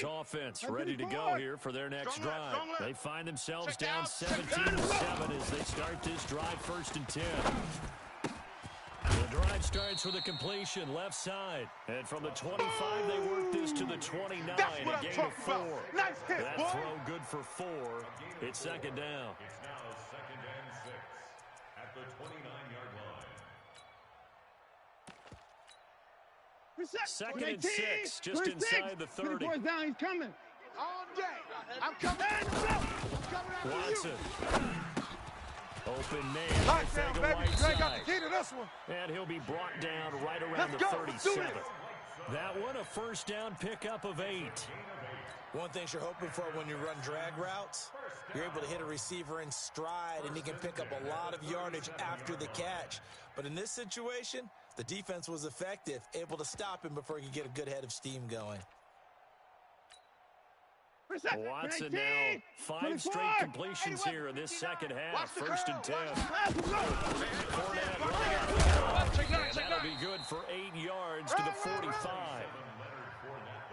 Offense ready to go here for their next drive. They find themselves down 17-7 as they start this drive 1st and 10. The drive starts with a completion left side. And from the 25, they work this to the 29, a gain of 4. Nice hit, that boy. throw good for 4. It's 2nd down. It's now 2nd and 6 at the 29-yard line. 2nd and 6, just inside the 30. Down, he's coming. All day. I'm coming. Watson. Open man. Lockdown, baby. Greg got the key to this one. And he'll be brought down right around the 37. That one, a 1st down pickup of 8. One thing you're hoping for when you run drag routes, you're able to hit a receiver in stride, and he can pick up a lot of yardage after the catch. But in this situation, the defense was effective, able to stop him before he could get a good head of steam going. Watson now 5 straight completions here in this 2nd half. 1st and 10. Fournette running out the middle. And that'll be good for 8 yards to the 45.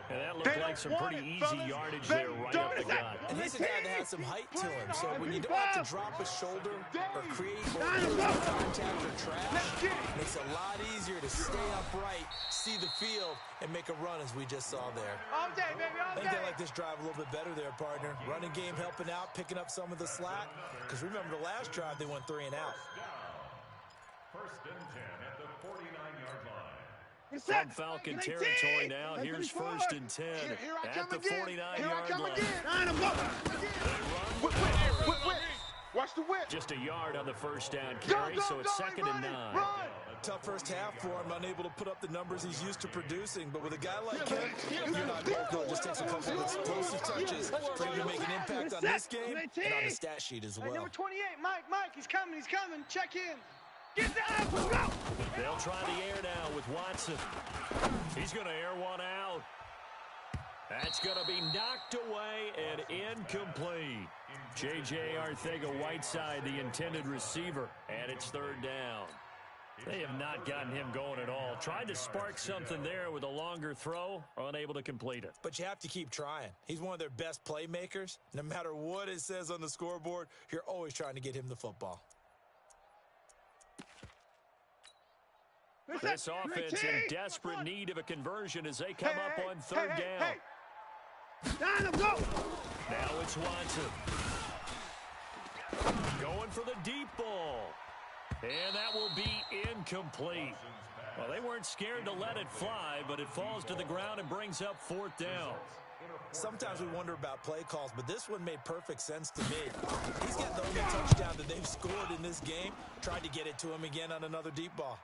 And that looked like some pretty easy yardage there right up the gut. And he's a guy that has some height to him, so when you don't have to drop a shoulder or create more contact or trash, it makes it a lot easier to stay upright, see the field, and make a run as we just saw there. All day, baby, all I think they like this drive a little bit better there, partner. Running game helping out, picking up some of the slack. Because remember the last drive, they went 3 and out. 1st and 10 at the 49-yard line. From Falcon territory now, here's 1st and 10 at the 49-yard line. Watch the whip. Just a yard on the 1st down carry, so it's 2nd and 9. Tough first half for him, unable to put up the numbers he's used to producing. But with a guy like him, you're not going. It just takes a couple of explosive touches for him to make an impact on this game and on the stat sheet as well. Number 28, Mike, he's coming. Check in. Get down, let's go. They'll try the air now with Watson. He's going to air one out. That's going to be knocked away and incomplete. J.J. Arcega-Whiteside, the intended receiver, and it's 3rd down. They have not gotten him going at all. Tried to spark something there with a longer throw, unable to complete it. But you have to keep trying. He's one of their best playmakers. No matter what it says on the scoreboard, you're always trying to get him the football. This offense in desperate need of a conversion as they come up on 3rd down. Now it's Watson. Going for the deep ball. And that will be incomplete. Well, they weren't scared to let it fly, but it falls to the ground and brings up 4th down. Sometimes we wonder about play calls, but this one made perfect sense to me. He's got the only touchdown that they've scored in this game. Tried to get it to him again on another deep ball.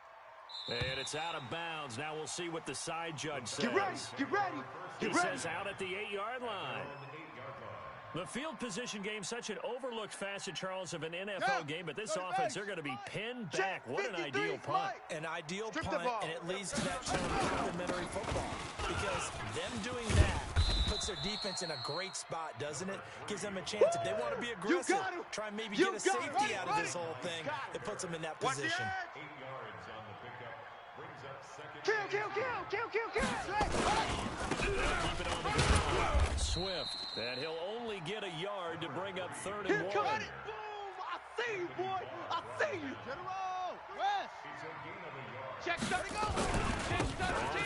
And it's out of bounds. Now we'll see what the side judge says. Get ready. He says out at the 8-yard line. The field position game, such an overlooked facet, Charles, of an NFL game, but this offense, they're going to be pinned back. What an ideal punt. An ideal punt, and it leads to that term complimentary football. Because them doing that puts their defense in a great spot, doesn't it? Gives them a chance. If they want to be aggressive, try and maybe get a safety out of this whole thing, it puts them in that position. 8 yards on the pickup. Brings up 2nd. Kill. Keep it on the ground. Swift, and he'll only get a yard to bring up 3rd and 1. Boom! I see you, boy. I see you. General, West. It's a gain of a yard. Check 30 go. Check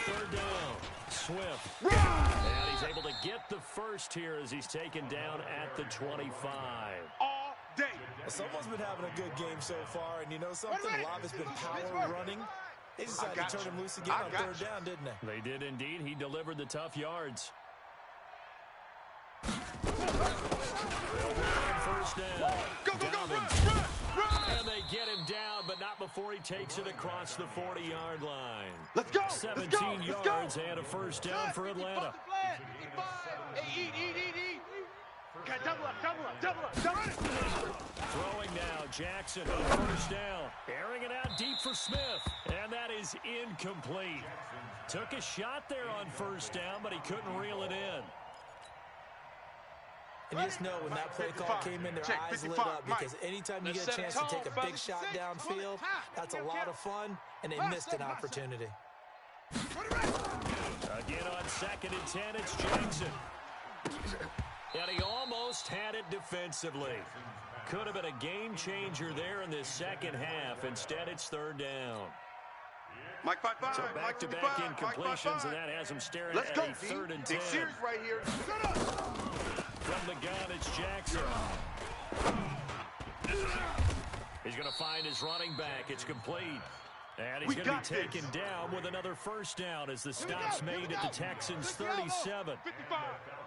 3rd down. Swift. And he's able to get the first here as he's taken down at the 25. All day. Well, someone's been having a good game so far, and you know something? A lot has been power running. They decided to turn him loose again on 3rd down, didn't they? They did indeed. He delivered the tough yards. 1st down. Go, run. And they get him down, but not before he takes it across the 40-yard line. Let's go. 17 yards and a 1st down for Atlanta. Eat. Double up. Throwing now, Jackson on 1st down. Airing it out deep for Smith. And that is incomplete. Took a shot there on 1st down, but he couldn't reel it in. And you just know when that play call came in, their eyes lit up, because anytime you get a chance to take a big shot downfield, that's a lot of fun, and they missed an opportunity. Again on 2nd and 10, it's Jackson. almost had it defensively. Could have been a game changer there in this second half. Instead, it's third down. Mike 5-5. So back-to-back incompletions, and that has him staring Let's at go, a third and 10. Big series right here. From the gun, it's Jackson. He's going to find his running back. It's complete. And he's going to be taken down with another first down as the stop's made at the Texans' 37.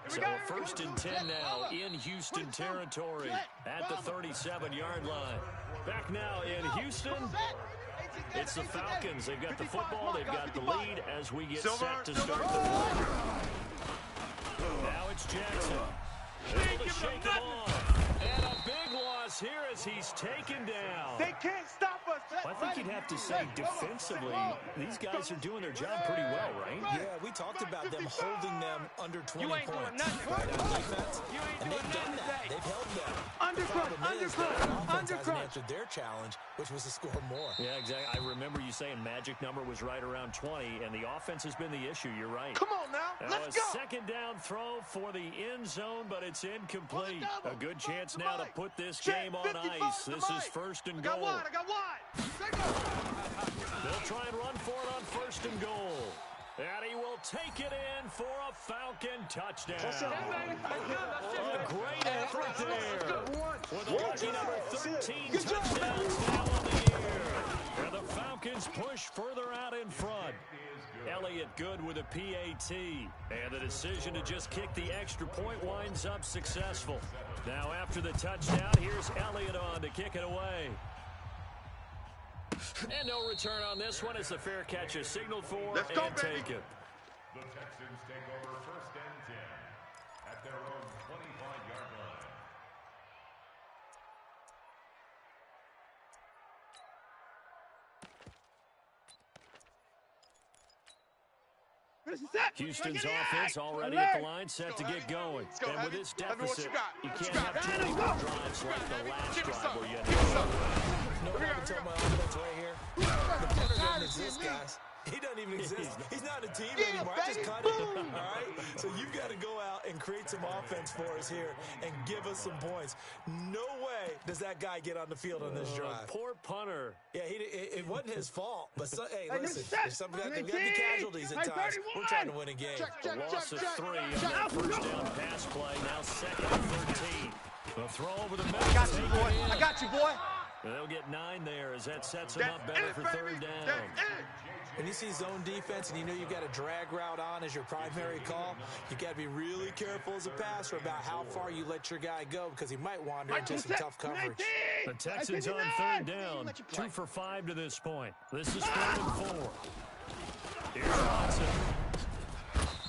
So first and 10 now in Houston territory at the 37-yard line. Back now in Houston, it's the Falcons. They've got the football. They've got the lead as we get set to start the quarter. Now it's Jackson. Able to shake him off. And a big loss here as he's taken down. They can't stop us. I think you'd have to say defensively, these guys are doing their job pretty well, right? Yeah, we talked about them holding them under 20 points on defense, and they've done that. They've held them. Offense hasn't answered their challenge, which was to score more. Yeah, exactly. I remember you saying magic number was right around 20, and the offense has been the issue. You're right. Come on now, let's go. go. Second down throw for the end zone, but it's incomplete. A good chance now to put this game on ice. This is first and goal. I got wide. They'll try and run for it on first and goal. And he will take it in for a Falcon touchdown. A great effort there. With a lucky number 13 touchdowns now on the year. And the Falcons push further out in front. Elliott good with a PAT. And the decision to just kick the extra point winds up successful. Now after the touchdown, here's Elliott on to kick it away. And no return on this one as the fair catch is signaled for and take it. The Texans take over first and 10 at their own 25-yard line. Houston's offense already at the line, set to get going. And with this deficit, you can't have too many more drives like the last drive where you had to go. No, I can tell my offense right here. The punter doesn't exist, guys. He doesn't even exist. He's not a team anymore. I just cut it. All right? So you've got to go out and create some offense for us here and give us some points. No way does that guy get on the field on this drive. Poor punter. Yeah, it wasn't his fault. But, hey, listen, there's got to be casualties at times. We're trying to win a game. A loss of 3 on that first down pass play. Now second and 13. The throw over the middle. I got you, boy. They'll get 9 there as that sets them up better for third down. When you see zone defense and you know you've got a drag route on as your primary call, you got to be really careful as a passer about how far you let your guy go because he might wander into some tough coverage. The Texans on third down, 2 for 5 to this point. This is 3rd and 4. Here's Watson.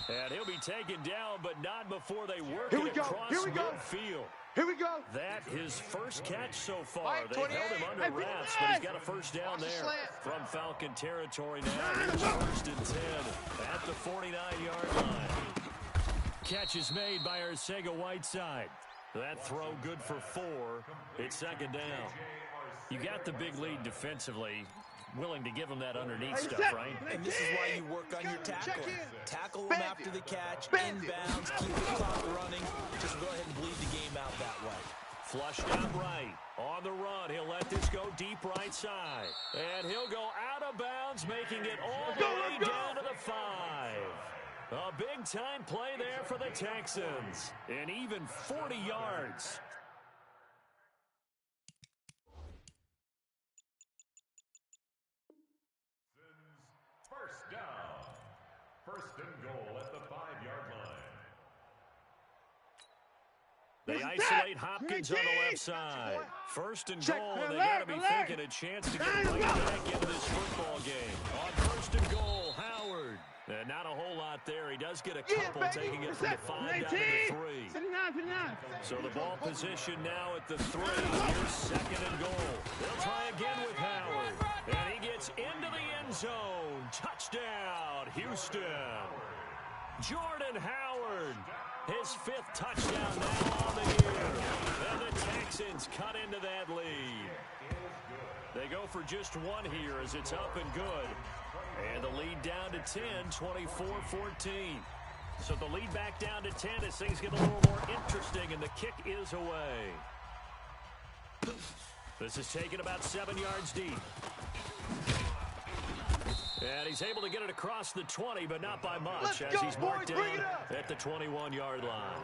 And he'll be taken down, but not before they work it across midfield. Here we go. That his first catch so far. They held him under wraps, but he's got a first down there from Falcon territory now. Here's first and 10 at the 49-yard line. Catch is made by Arcega-Whiteside. That throw good for 4. It's second down. You got the big lead defensively. Willing to give him that underneath stuff, right? And this is why you work on your tackling. Tackle him after the catch, inbounds, keep the clock running. Just go ahead and bleed the game out that way. Flushed out right. On the run, he'll let this go deep right side. And he'll go out of bounds, making it all the way down to the 5. A big-time play there for the Texans. And even 40 yards. First down. First and goal at the 5-yard line. They isolate Hopkins on the left side. First and goal, and they got to be thinking a chance to get right back into this football game. On first and goal, Howard. And not a whole lot there. He does get a couple, taking it from the 5 down to the 3. So the ball position now at the 3. Here's second and goal. They'll try again with Howard. And he gets into the end zone. Touchdown, Houston. Jordan Howard. His 5th touchdown now on the year. And the Texans cut into that lead. They go for just 1 here as it's up and good. And the lead down to 10, 24-14. So the lead back down to 10 as things get a little more interesting, and the kick is away. This is taken about 7 yards deep. And he's able to get it across the 20, but not by much, as he's marked down at the 21-yard line.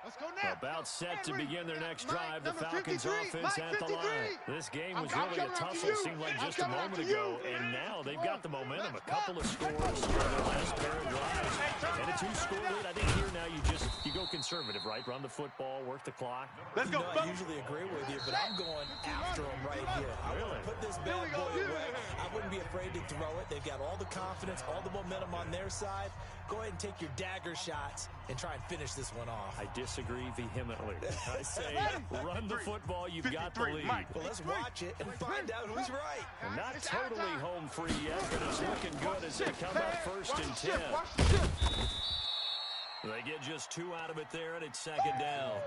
Let's go now. About set to begin their next drive. The Falcons offense at the line. This game was really a tussle, seemed like just a moment ago, and now they've got the momentum. A couple of scores in their last pair of drives. And a 2-score lead. I think here now you go conservative, right? Run the football, work the clock. Let's go. I usually agree with you, but I'm going after them right here. I want to put this bad boy away. I wouldn't be afraid to throw it. They've got all the confidence, all the momentum on their side. Go ahead and take your dagger shots and try and finish this one off. I disagree vehemently. I say run the football. You've got the lead. Well, let's watch it and find out who's right. And not totally home free yet, but it's looking good as they come up 1st and 10. They get just 2 out of it there, and it's 2nd down.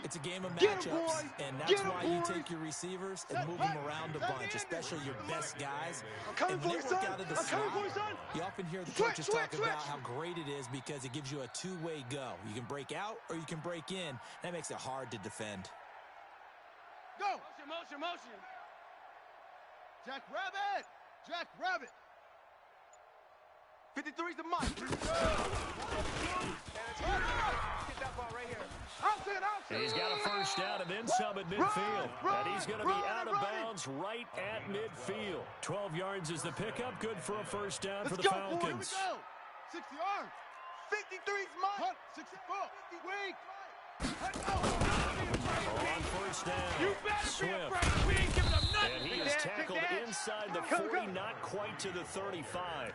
It's a game of matchups, and that's why you take your receivers and move them around a bunch, especially your best guys. And when they work out of the slot, you often hear the coaches talk about how great it is because it gives you a two-way go. You can break out or you can break in. That makes it hard to defend. Go. Motion. Jack Rabbit. 53's the mic. Get that ball right here. He's got a 1st down and then some at midfield. And he's going to be out of bounds right at midfield. 12 yards is the pickup. Good for a 1st down for the Falcons. Here we go. 60 yards. 53's mine. 64. Weak. On 1st down, Swift. And he is tackled inside the 40, not quite to the 35.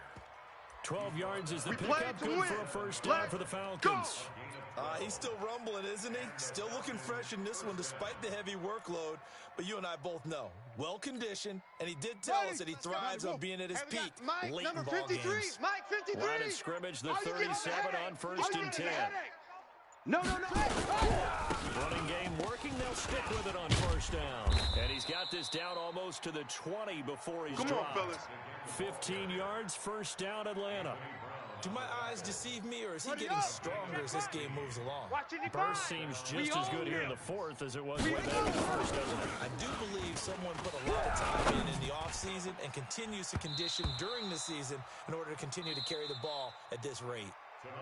12 yards is the pickup. Good for a 1st down for the Falcons. He's still rumbling, isn't he? Still looking fresh in this one despite the heavy workload. But you and I both know, well-conditioned, and he did tell us that he thrives on being at his peak late in ball games. Line of scrimmage, the 37 on 1st and 10. No. Running game working. They'll stick with it on 1st down. And he's got this down almost to the 20 before he's dropped. 15 yards, 1st down, Atlanta. Do my eyes deceive me, or is he getting stronger as this game moves along? Burst seems just as good here in the 4th as it was way back in the 1st, doesn't it? I do believe someone put a lot of time in the offseason and continues to condition during the season in order to continue to carry the ball at this rate.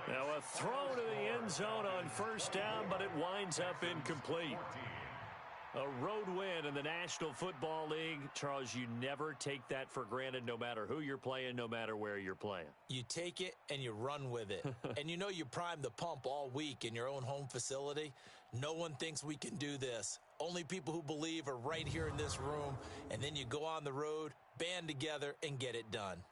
Now a throw to the end zone on 1st down, but it winds up incomplete. A road win in the National Football League. Charles, you never take that for granted, no matter who you're playing, no matter where you're playing. You take it and you run with it. And you know you primed the pump all week in your own home facility. No one thinks we can do this. Only people who believe are right here in this room. And then you go on the road, band together, and get it done.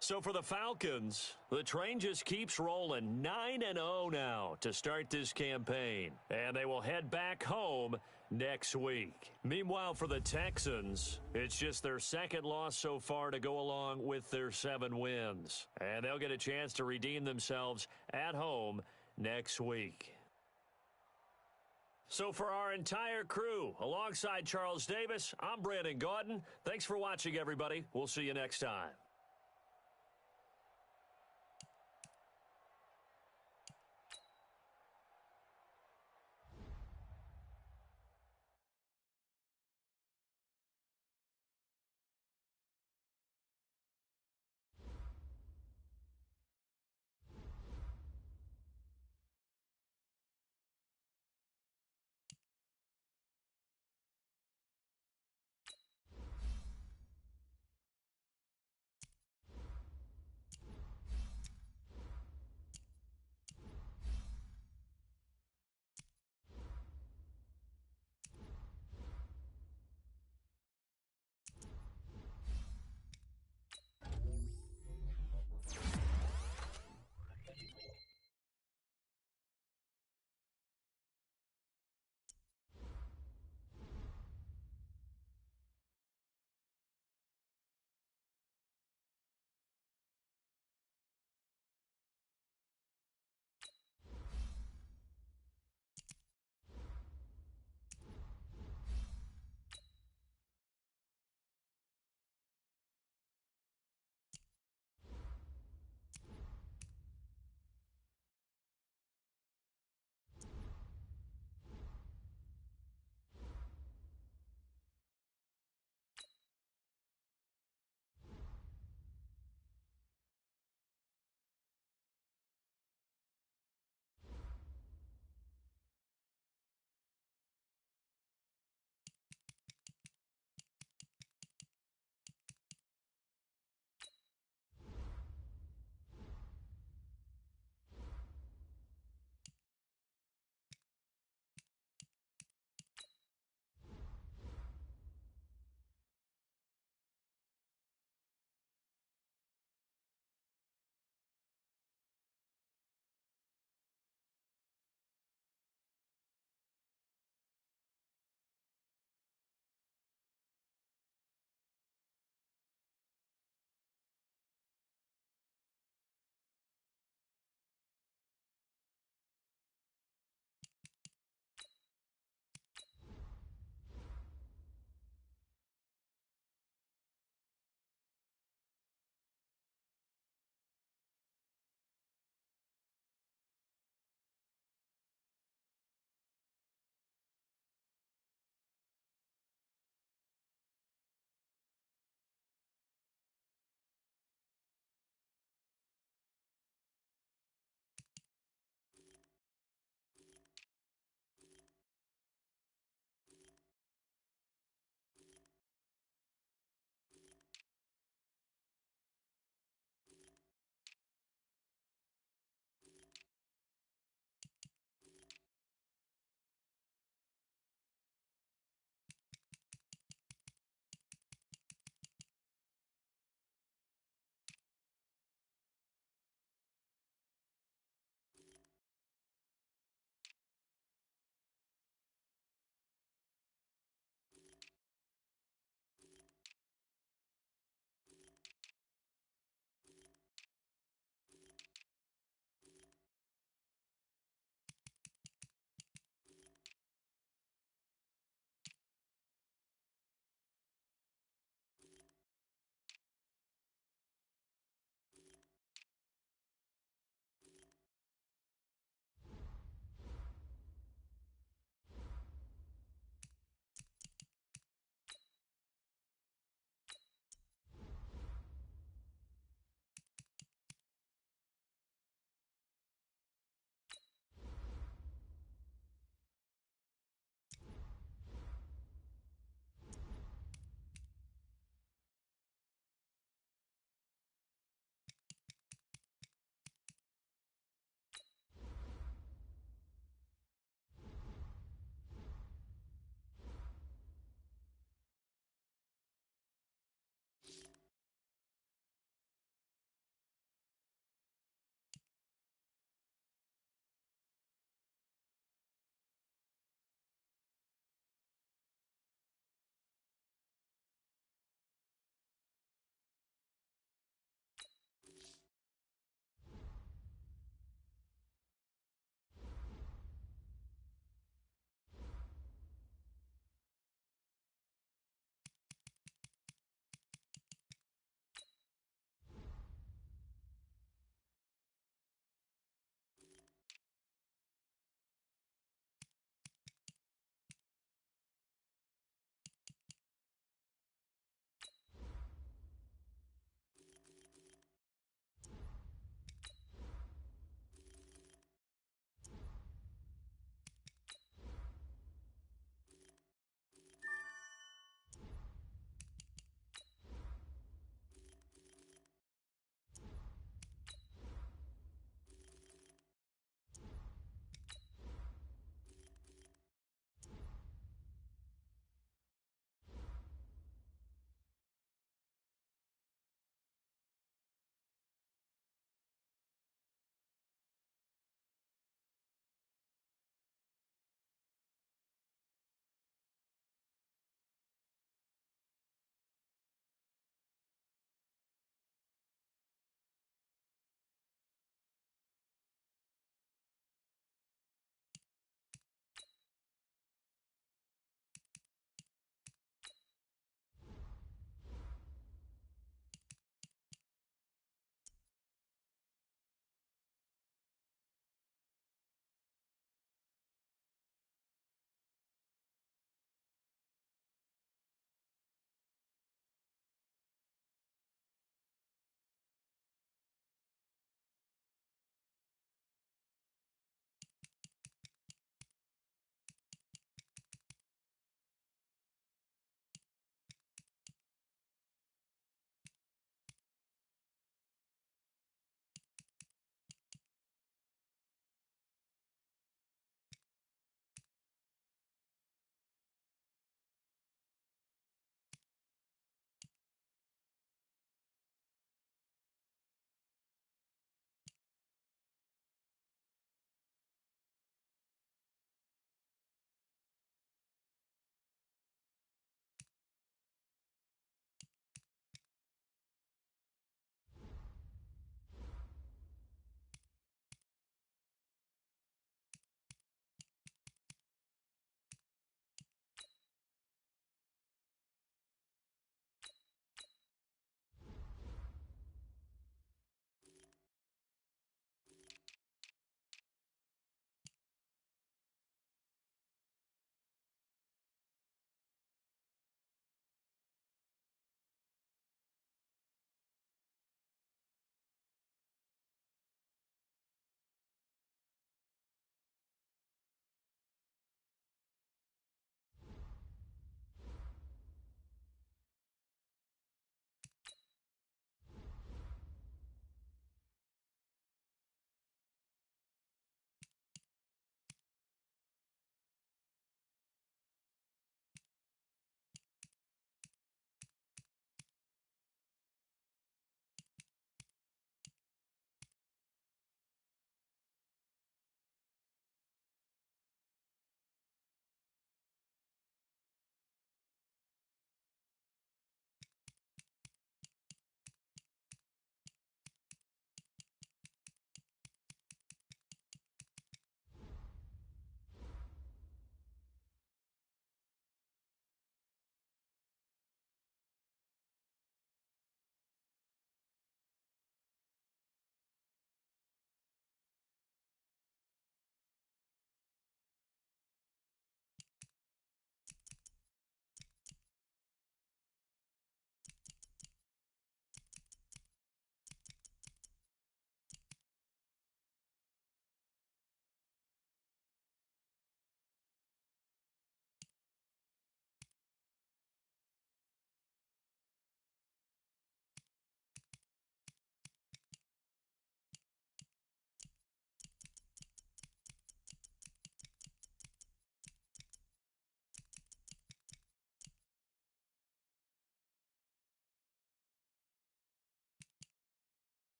So for the Falcons, the train just keeps rolling. 9-0 now to start this campaign. And they will head back home next week. Meanwhile, for the Texans, it's just their 2nd loss so far to go along with their 7 wins. And they'll get a chance to redeem themselves at home next week. So for our entire crew, alongside Charles Davis, I'm Brandon Gaudin. Thanks for watching, everybody. We'll see you next time.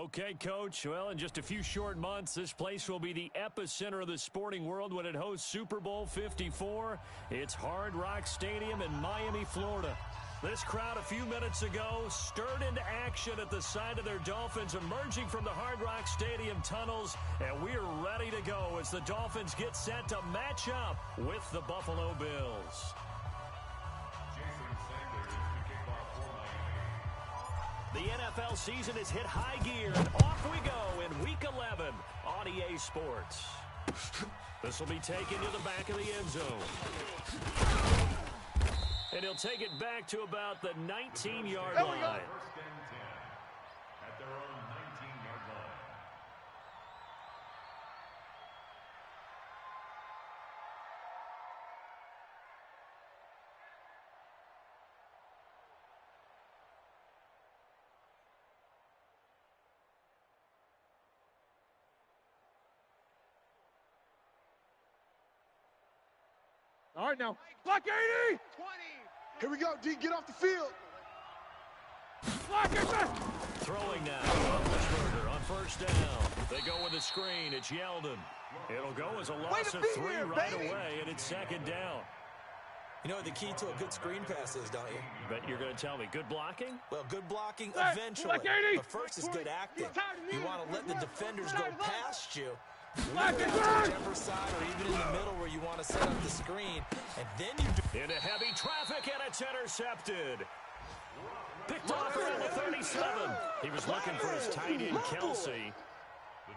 Okay, Coach. Well, in just a few short months, this place will be the epicenter of the sporting world when it hosts Super Bowl 54. It's Hard Rock Stadium in Miami, Florida. This crowd a few minutes ago stirred into action at the side of their Dolphins emerging from the Hard Rock Stadium tunnels, and we're ready to go as the Dolphins get set to match up with the Buffalo Bills. The NFL season has hit high gear, and off we go in Week 11 on EA Sports. This will be taken to the back of the end zone. And he'll take it back to about the 19-yard line. First and 10 at their own 19-yard line. All right, now. Block 80! 20. Here we go, D. Get off the field. Block it! Throwing now. Roethlisberger on first down. They go with a screen. It's Yeldon. It'll go as a loss of 3 right away, and it's second down. You know what the key to a good screen pass is, don't you? But you're going to tell me, good blocking? Well, good blocking eventually. But first is good acting. You want to let the defenders go past you. Leave it out to whichever side or even in the middle where you want to set up the screen. And then you do. Into heavy traffic, and it's intercepted. Picked off around the 37. He was looking for his tight end, Kelsey.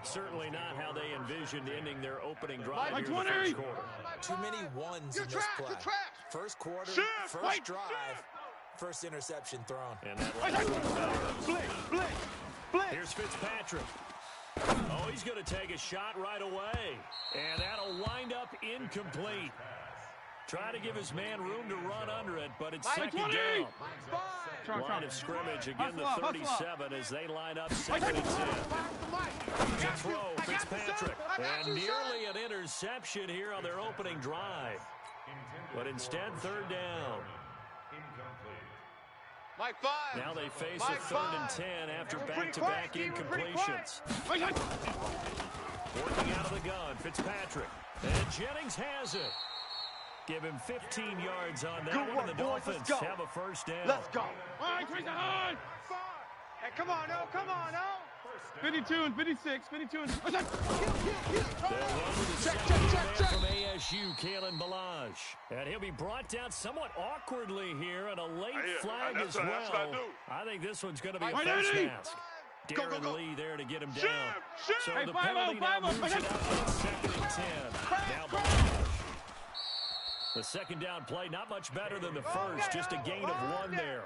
Certainly not how they envisioned ending their opening drive here in the first quarter. Too many ones in this play. First quarter, first drive, first interception thrown. And that last Here's Fitzpatrick. Oh, he's going to take a shot right away. And that'll wind up incomplete. Try to give his man room to run under it, but it's second down. Line of scrimmage again, the 37 as they line up second and 10. To throw, Fitzpatrick. And nearly an interception here on their opening drive. But instead, third down. Now they face a third and 10 after back-to-back incompletions. Working out of the gun, Fitzpatrick. And Jennings has it. Give him 15 yards on that one, and the Dolphins have a first down. Let's go. All right, Tracy, hard. Hey, come on, now. Come on, now. 52 and 56, 52 and... They'll run with the second man from ASU, Kalen Balazs. And he'll be brought down somewhat awkwardly here, and a late flag as well. I think this one's going to be a face mask. Darren Lee there to get him down. So the penalty now moves it up to second and 10. Now Balazs. The second down play, not much better than the first, just a gain of 1 there.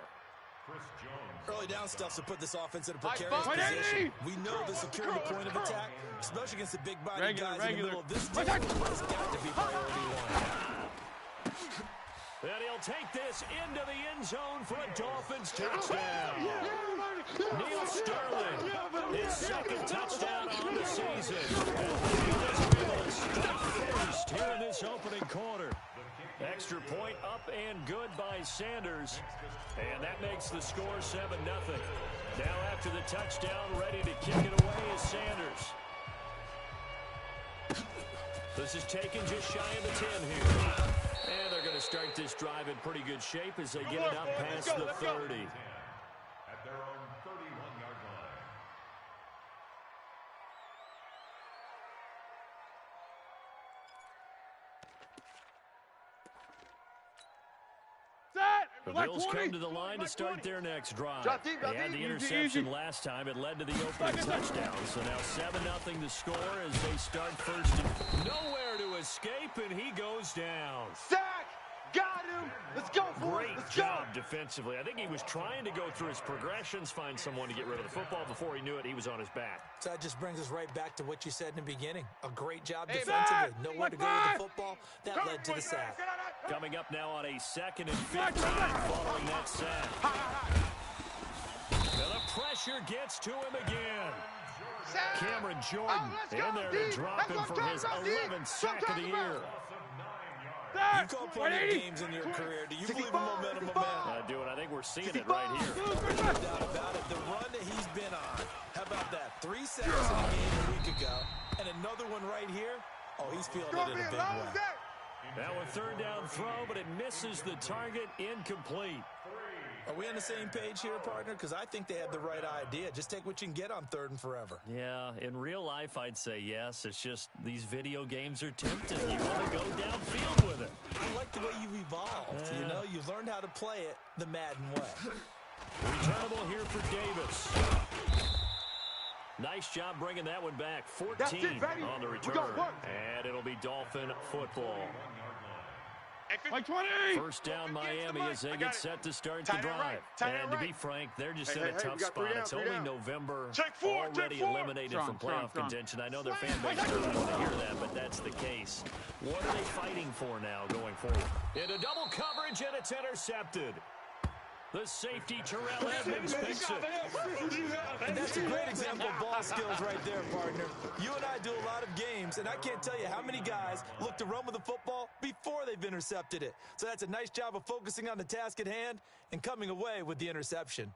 Early down stuff to put this offense in a precarious position. We know the securing the point of attack, especially against the big body guys in the middle of this team, has got to be priority 1. And he'll take this into the end zone for a Dolphins touchdown. Neil Sterling, his second touchdown on the season. And first here in this opening quarter. Extra point up and good by Sanders. And that makes the score 7-0. Now after the touchdown, ready to kick it away is Sanders. This is taken just shy of the 10 here. And they're going to start this drive in pretty good shape as they get it up past the 30. At their own 31-yard line. The Bills come to the line to start their next drive. They had the interception last time. It led to the opening touchdown. So now 7-0 the score as they start first. And nowhere to escape, and he goes down. Sack! Got him! Let's go, boys! Great job defensively. I think he was trying to go through his progressions, find someone to get rid of the football. Before he knew it, he was on his back. So that just brings us right back to what you said in the beginning. A great job defensively. Nowhere to go with the football. That led to the sack. Coming up now on a 2nd and 15 following that sack. Now the pressure gets to him again. Cameron Jordan in there to drop him for his 11th sack of the year. You called plenty of games in your career. Do you believe in momentum, my man? I do, and I think we're seeing it right here. No doubt about it. The run that he's been on, how about that? sacks in the game a week ago, and another one right here. Oh, he's feeling it in a big way. Now a third down throw, but it misses the target, incomplete. Are we on the same page here, partner? Because I think they had the right idea. Just take what you can get on 3rd and forever. Yeah, in real life, I'd say yes. It's just these video games are tempting. You want to go downfield with it. I like the way you've evolved. You know, you've learned how to play it the Madden way. Returnable here for Davis. Nice job bringing that one back. 14 on the return. And it'll be Dolphin football. Like 20. First down Miami as they get set to start the drive. And to be frank, they're just in a tough spot. It's only November, already eliminated from playoff contention. I know their fan base doesn't want to hear that, but that's the case. What are they fighting for now going forward? Into double coverage, and it's intercepted. The safety, Terrell Edmonds, picks it. And that's a great example of ball skills right there, partner. You and I do a lot of games, and I can't tell you how many guys look to run with the football before they've intercepted it. So that's a nice job of focusing on the task at hand and coming away with the interception.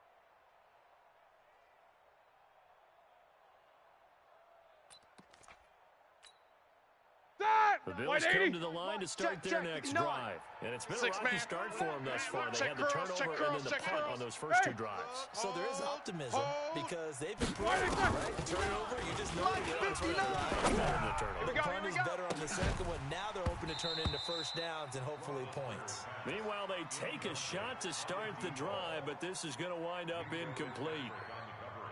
The Bills come to the line to start their next drive. And it's been a rocky start for them thus far. They had the turnover and then the punt on those first 2 drives. So there is optimism because they've been playing, right? Turnover, you just know they're on turnover. The punt is better on the second one. Now they're hoping to turn into first downs and hopefully points. Meanwhile, they take a shot to start the drive, but this is going to wind up incomplete.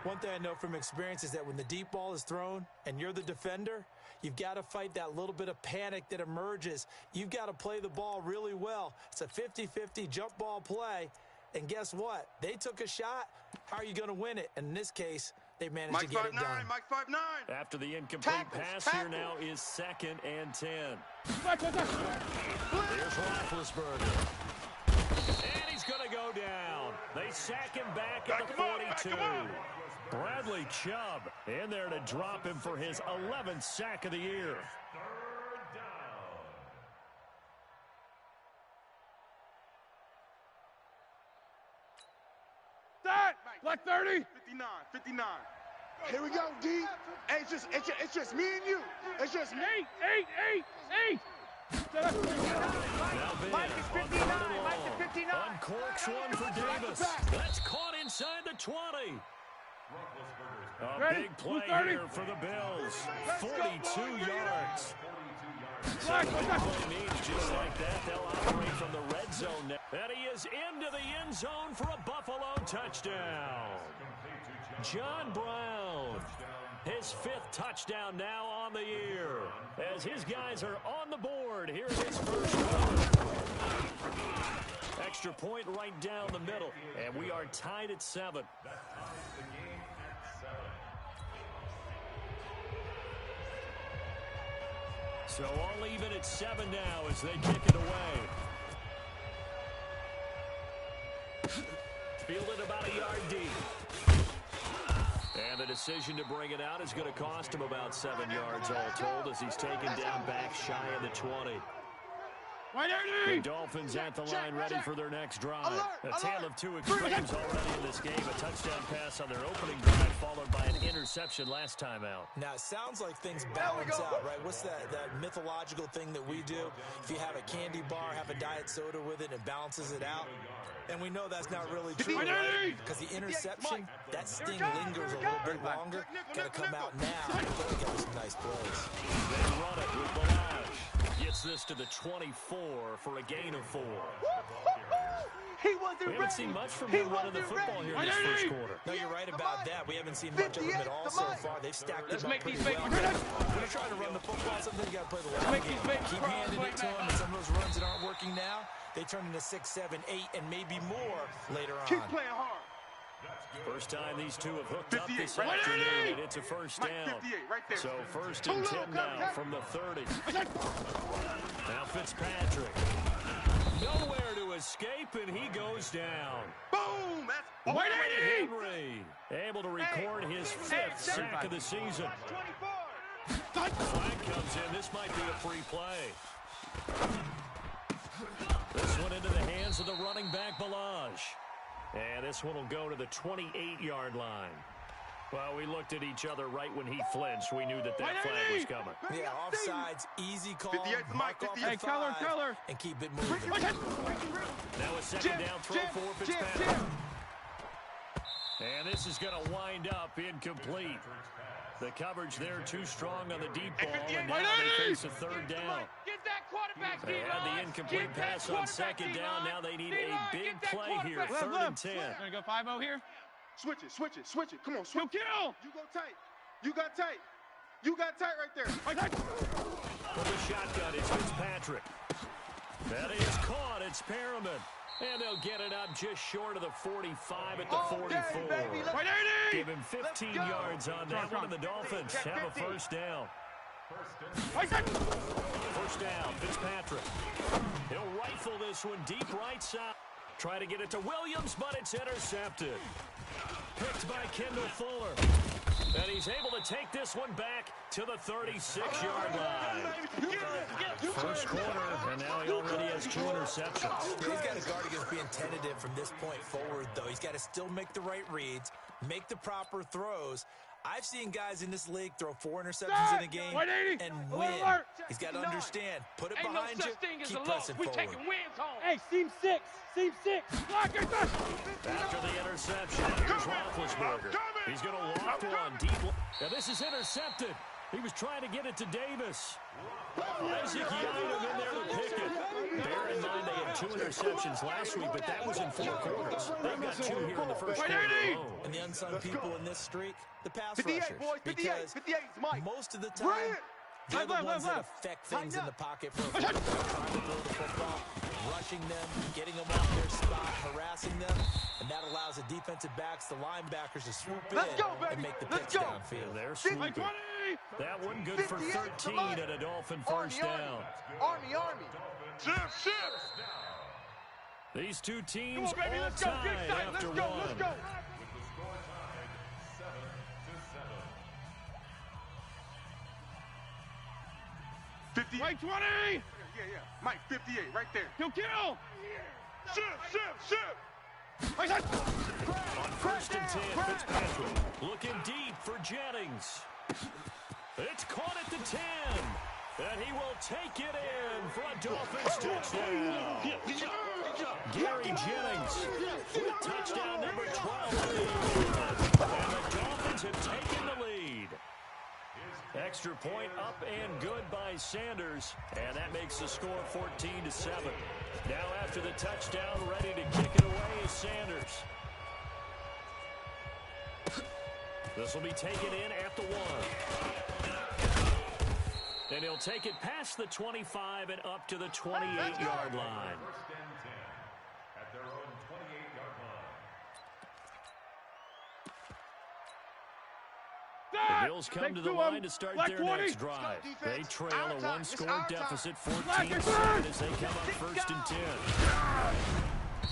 One thing I know from experience is that when the deep ball is thrown and you're the defender, you've got to fight that little bit of panic that emerges. You've got to play the ball really well. It's a 50-50 jump ball play. And guess what? They took a shot. How are you going to win it? And in this case, they managed to get it done. Mike 5'9". After the incomplete pass here now is 2nd and 10. Here's Roethlisberger. And he's going to go down. They sack him back at the 42. Bradley Chubb in there to drop him for his 11th sack of the year. That! Black 30! 59. Here we go, D. Hey, it's just me and you. It's just me. 8. Now Mike is 59. Mike is 59. Uncorks one for Davis. That's caught inside the 20. A big play here for the Bills. 42 yards. So the big play means just like that, they'll operate from the red zone now. And he is into the end zone for a Buffalo touchdown. John Brown, his 5th touchdown now on the year. As his guys are on the board, here's his first one. Extra point right down the middle, and we are tied at 7. So all even at 7 now as they kick it away. Fielded about a yard deep. And the decision to bring it out is going to cost him about 7 yards all told as he's taken down back shy of the 20. The Dolphins at the line ready for their next drive. A tale of 2 extremes already in this game. A touchdown pass on their opening drive followed by an interception last time out. Now, it sounds like things balance out, right? What's that mythological thing that we do? If you have a candy bar, have a diet soda with it, it balances it out. And we know that's not really true, right? Because the interception, that sting lingers a little bit longer. Got to come out now. Really got some nice plays. They run it with Balaj. Gets this to the 24 for a gain of 4. We haven't seen much from him running the football here in this first quarter. No, you're right about that. We haven't seen much of him at all so far. They've stacked him up pretty well. When you're trying to run the football, sometimes you got to play the long game. Keep handing it to him, and some of those runs that aren't working now, they turn into 6, 7, 8, and maybe more later on. Keep playing hard. First time these two have hooked up this afternoon, and it's a first down. So 1st and 10 now from the 30. Now Fitzpatrick. Nowhere to escape, and he goes down. Boom! That's Henry able to record his 5th sack of the season. Flag comes in. This might be a free play. This one into the hands of the running back, Balaj. And this one will go to the 28-yard line. Well, we looked at each other right when he flinched. We knew that flag was coming. Yeah, offsides, easy call. 58 to Mike, 58. Hey, color. And keep it moving. Now a second down throw for Fitzpatrick. And this is going to wind up incomplete. The coverage there too strong on the deep ball, and now they face a third down. Get that quarterback, They had the incomplete pass on second down. Now they need a big play here, 3rd and 10. Gonna go 5-0 here? Switch it. Come on, switch. Kill! You go tight. You got tight right there. For the shotgun, it's Fitzpatrick. That is caught. It's Perriman. And they'll get it up just short of the 45 at the 44. Give him 15 yards on that one, and the Dolphins have a first down. First down, Fitzpatrick. He'll rifle this one deep right side. Try to get it to Williams, but it's intercepted. Picked by Kendall Fuller. And he's able to take this one back to the 36-yard line. First quarter, and now he already has 2 interceptions. He's got to guard against being tentative from this point forward, though. He's got to still make the right reads, make the proper throws. I've seen guys in this league throw 4 interceptions in a game and win. He's got to understand, put it behind you, keep pressing forward. Hey, seam 6. Block it. After the interception, here's Roethlisberger. He's going to loft one deep. Now this is intercepted. He was trying to get it to Davis. Isaac Yiadom in there to pick it. Bear in mind they had 2 interceptions last week, but that was in 4 quarters. They've got 2 here in the first quarter alone. And the unsung people in this streak, the pass 58, rushers. boys, 58, Because 58, Mike. most of the time, they're the ones that affect things in the pocket for a trying to throw the football, rushing them, getting them off their spot, harassing them, and that allows the defensive backs, the linebackers to swoop in and make the picks downfield. They're swooping. That one good for 13 and a Dolphin first down. Army. Shift. These two teams all tied after one. With the score tied 7-7. 50. Mike 20! Yeah. Mike, 58, right there. Kill! Shift. On first and 10, Fitzpatrick looking deep for Jennings. It's caught at the 10, and he will take it in for a Dolphins touchdown. Gary Jennings with touchdown number 12. And the Dolphins have taken the lead. Extra point up and good by Sanders, and that makes the score 14-7. Now after the touchdown, ready to kick it away is Sanders. This will be taken in at the 1. And he'll take it past the 25 and up to the 28-yard line. First and 10 at their own 28-yard line. The Bills come to the line to start their next drive. They trail a 1-score deficit, 14-7 as they come up first and 10.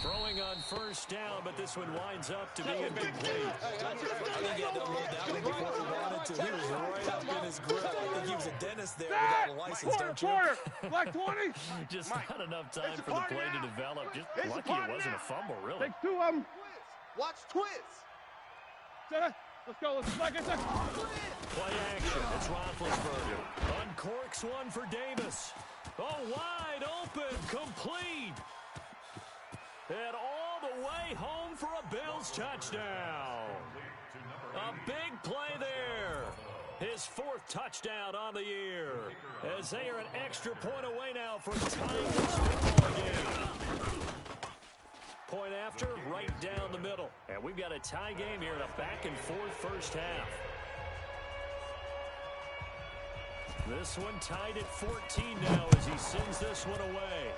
Throwing on first down, but this one winds up to be incomplete. I think he had to unload that one before he wanted to. He was right up in his grill. I think he was a dentist there without a license, don't you? Black 20! Just not enough time for the play to develop. Just lucky it wasn't a fumble, really. Take 2 of them. Watch twist. Let's go. Play action. It's Roethlisberger. Uncorks one for Davis. Oh, wide open. Complete. And all the way home for a Bills touchdown. A big play there. His 4th touchdown on the year. As they are an extra point away now from tying this football game. Point after, right down the middle. And we've got a tie game here in a back-and-forth first half. This one tied at 14 now as he sends this one away.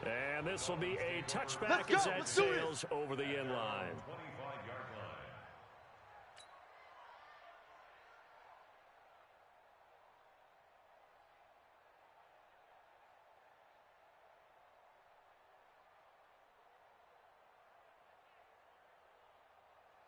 And this will be a touchback as that sails over the end line. 25-yard line.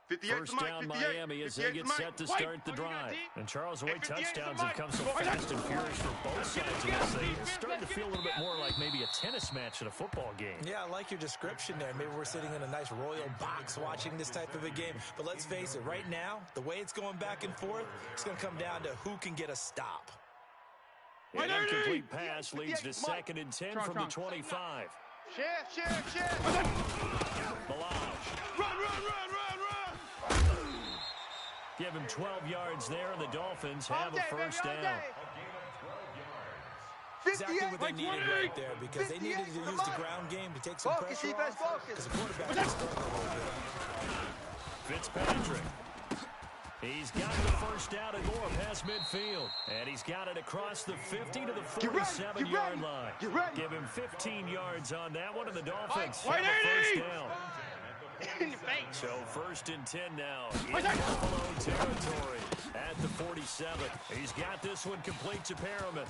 First down Miami as they get set to start the drive. And Charles, the way touchdowns have come so fast and furious for both sides of this thing, it's starting to feel a little bit more like maybe a tennis match at a football game. Yeah, I like your description there. Maybe we're sitting in a nice royal box watching this type of a game. But let's face it, right now, the way it's going back and forth, it's going to come down to who can get a stop. An incomplete pass leads to 2nd and 10 from the 25. Share. Balaj. Run. Give him 12 yards there, and the Dolphins have a first down. Exactly what they needed right there, because they needed to use the ground game to take some pressure off, because the quarterback is struggling a little bit. Fitzpatrick. He's got the first down and more past midfield. And he's got it across the 50 to the 47-yard line. Give him 15 yards on that one, and the Dolphins have a first down. So 1st and 10 now in Buffalo territory at the 47. He's got this one complete to Perriman.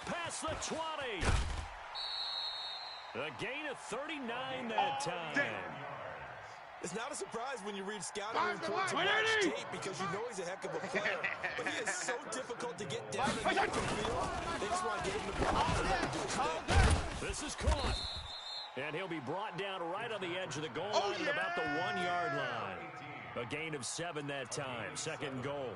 Past the 20. A gain of 39 that time. It's not a surprise when you read scouting reports and watch tape, because you know he's a heck of a player. But he is so difficult to get down in the field. They just want to get him the ball and let him do his thing. This is caught. And he'll be brought down right on the edge of the goal line at about the 1-yard line. A gain of 7 that time. 2nd and goal.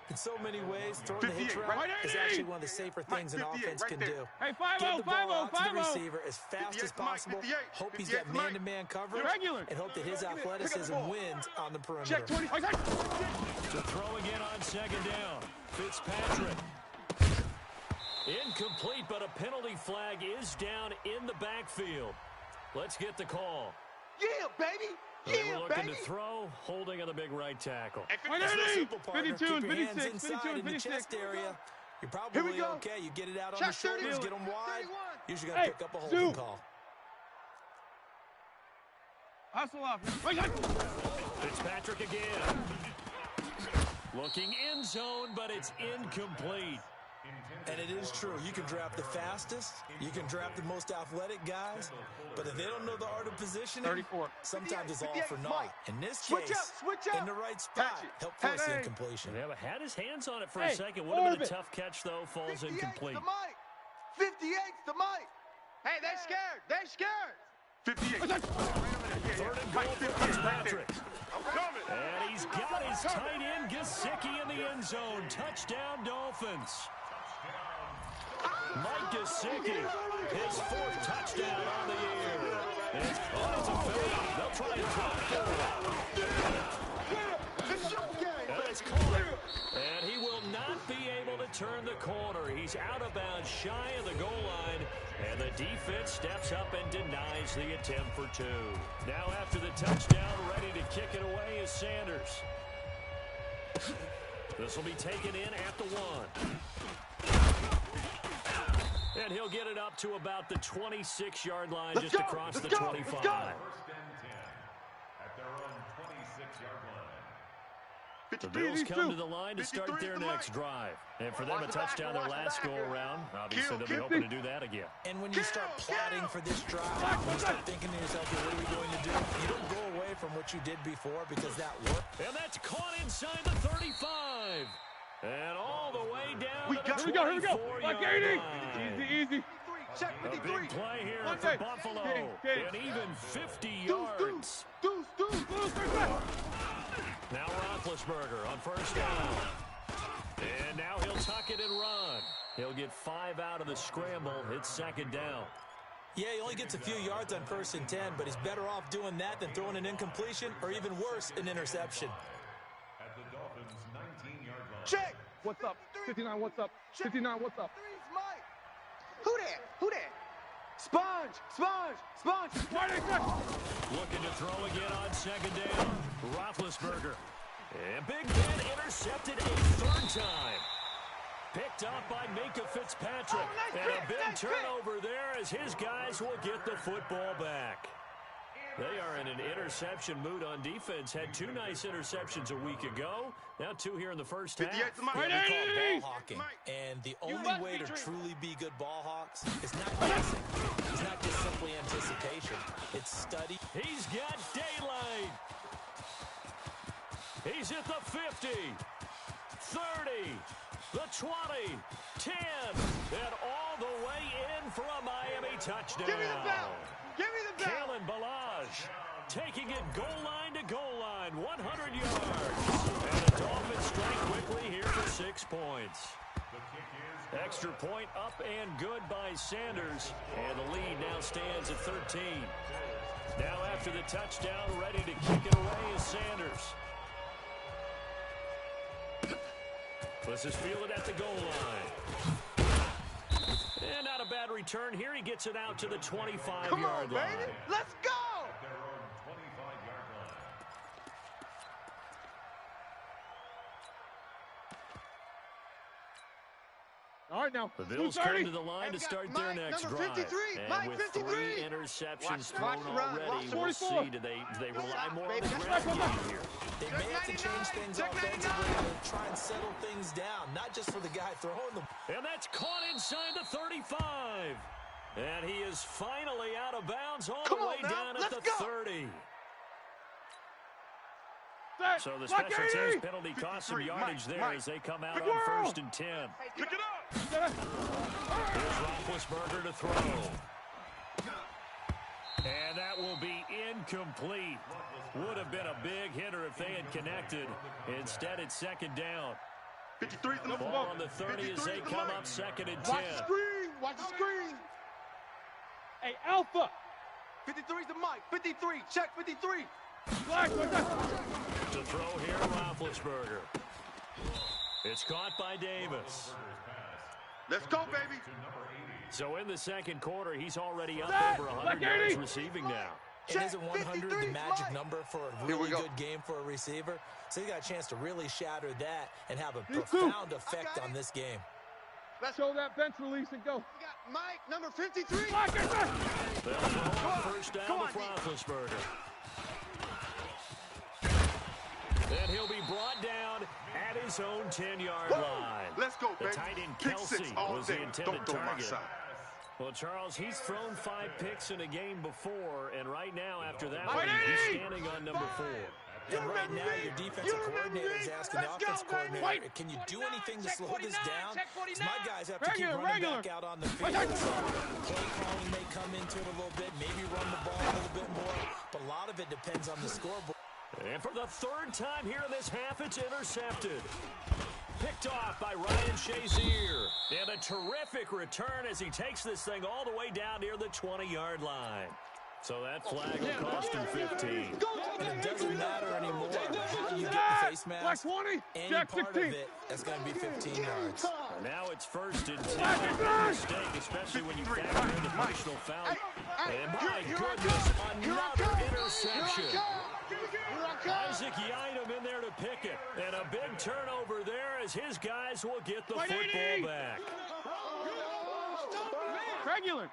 In so many ways, throwing the hitch route is actually one of the safer things an offense can do. Hey, Get the ball out to the 5-0. receiver as fast as possible, hope he's got man-to-man coverage, and hope that his athleticism wins on the perimeter. To throw again on 2nd down. Fitzpatrick. Incomplete, but a penalty flag is down in the backfield. Let's get the call. Yeah, baby. They were looking to throw, holding on the big right tackle. It's simple, partner. 52 Keep and your hands 56, inside 52 and in the 56. chest area. You're probably okay. You get it out on the shoulders, get them wide. Usually going to pick up a holding call. Hustle off. Fitzpatrick again. Looking end zone, but it's incomplete. And it is true. You can draft the fastest. You can draft the most athletic guys. But if they don't know the art of positioning, 34. sometimes it's all for naught. In this case, in the right spot, help force the incompletion. Yeah, but had his hands on it for a second. Would have been a tough catch, though. Falls incomplete. 58's the mic. Hey, they're scared. 58. 3rd and goal for Fitzpatrick. And he's got his tight end, Gesicki, in the end zone. Touchdown, Dolphins. Mike Gesicki, his 4th touchdown on the year. It's a fade. They'll try and drop it. And it's caught. And he will not be able to turn the corner. He's out of bounds, shy of the goal line. And the defense steps up and denies the attempt for 2. Now after the touchdown, ready to kick it away is Sanders. This will be taken in at the 1. And he'll get it up to about the 26-yard line, just across the 25. 1st and 10 at their own 26-yard line. The Bills come to the line to start their next drive. And for them, a touchdown their last go-around. Obviously, they'll be hoping to do that again. And when you start plotting for this drive, you start thinking to yourself, what are we going to do? You don't go away from what you did before, because that worked. And that's caught inside the 35. And all the way down to the 24-yard line. Easy. A big play here for Buffalo. And even 50 yards. Now Roethlisberger on 1st down. And now he'll tuck it and run. He'll get 5 out of the scramble. It's 2nd down. Yeah, he only gets a few yards on 1st and 10, but he's better off doing that than throwing an incompletion, or even worse, an interception. At the Dolphins' 19-yard line. Check. What's up? 59, what's up? 59, what's up? Who that? Sponge. Looking to throw again on 2nd down. Roethlisberger. And Big Ben intercepted a 3rd time. Picked up by Minka Fitzpatrick. And a big turnover there as his guys will get the football back. They are in an interception mood on defense. Had 2 nice interceptions a week ago. Now 2 here in the first half. Yeah, we call it ball hawking. And the only way to truly be good ball hawks is not guessing. It's not just simply anticipation. It's study. He's got daylight. He's at the 50, 30, the 20, 10, and all the way in for a Miami touchdown. Give me the bell. Give me the bell. Kalen Balazs taking it goal line to goal line, 100 yards. And the Dolphins strike quickly here for 6 points. Extra point up and good by Sanders. And the lead now stands at 13. Now after the touchdown, ready to kick it away is Sanders. This is fielded at the goal line. And not a bad return here. He gets it out to the 25-yard line. Baby. Let's go. All right, now. The Bills come to the line to start their next drive. And with 3 interceptions thrown already, we'll see. Do they rely more on the ground game here? They may have to change things offensively to try and settle things down, not just for the guy throwing them. And that's caught inside the 35. And he is finally out of bounds all the way down at the 30. So the special teams penalty cost some yardage there as they come out on 1st and 10. Pick it up. Here's Roethlisberger to throw. And that will be incomplete. Would have been a big hitter if they had connected. Instead, it's 2nd down. 53 is the Ball on the 30 as they come up 2nd and 10. Watch the screen. Watch the screen. Hey, Alpha. 53 is the mic. 53. Check 53. To throw here, Roethlisberger. It's caught by Davis. Let's go, baby. So in the 2nd quarter, he's already up over 100 yards receiving now. And isn't 100 the magic number for a really good game for a receiver? So he got a chance to really shatter that and have a profound effect on this game. Let's show that bench release and go. We got Mike, number 53. They'll throw on 1st down with Roethlisberger. And he'll be brought down at his own 10-yard line. Let's go, baby. The tight end Pick Kelsey 6 all was day. the intended Don't throw my target. side. Well, Charles, he's thrown 5 picks in a game before, and right now, after that one, he's standing on number 4. And right now, your defensive coordinator is asking the offense coordinator, can you do anything to slow this down? Because my guys have to keep running back out on the field. So play calling may come into it a little bit, maybe run the ball a little bit more, but a lot of it depends on the scoreboard. And for the 3rd time here in this half, it's intercepted. Picked off by Ryan Shazier. And a terrific return as he takes this thing all the way down near the 20-yard line. So that flag will cost him 15. And it doesn't matter anymore how you get the face mask. Any part of it, that's going to be 15 yards. Now it's 1st and 10. Mistake, especially when you factor in the personal foul. And my goodness, another interception. Isaac Yiadom in there to pick it. And a big turnover there as his guys will get the football back. Regular.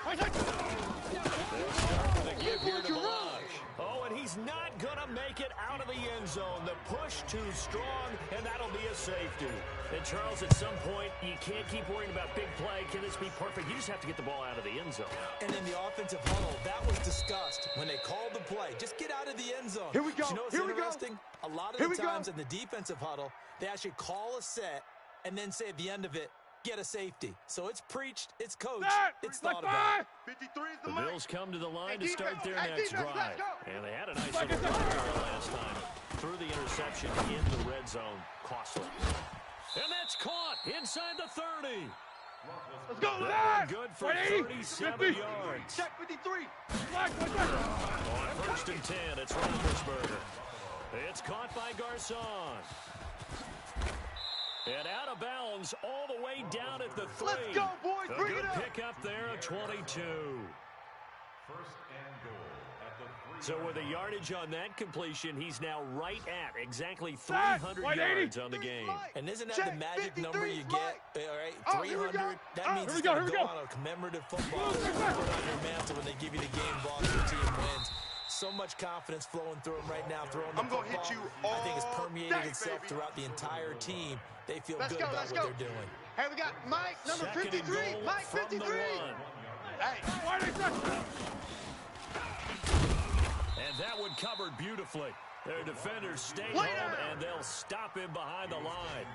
They'll start with a give here to Balazs. Oh, and he's not going to make it out of the end zone. The push too strong, and that'll be a safety. And, Charles, at some point, you can't keep worrying about big play. Can this be perfect? You just have to get the ball out of the end zone. And in the offensive huddle, that was discussed when they called the play. Just get out of the end zone. Here we go. But you know what's interesting? A lot of the times in the defensive huddle, they actually call a set and then say at the end of it, get a safety. So it's preached, it's coached, it's thought about. 53 is The Bills come to the line to start their next drive. And they had a nice little run there last time. Threw the interception in the red zone. Costly. And that's caught inside the 30. Let's go, Good for 37 yards. Check 53. On 1st and 10, it's Roethlisberger. It's caught by Garcon. And out of bounds all the way down at the 3. Let's go, boys. Bring it up. Pick up there at 22. 1st and goal at the 3. So with a yardage on that completion, he's now right at exactly 300 yards on the game. And isn't that the magic number you get? All right, 300. That means it's going to go on a commemorative football. Put on your mantle when they give you the game ball so your team wins. So much confidence flowing through him right now, throwing the football. Hit you all I think it's permeated day, itself baby. throughout the entire team. They feel Let's good go, about let's what go. they're doing. Hey, we got Mike, number 53. Mike, 53. Hey. That one covered beautifully. Their defenders stay home, and they'll stop him behind the line.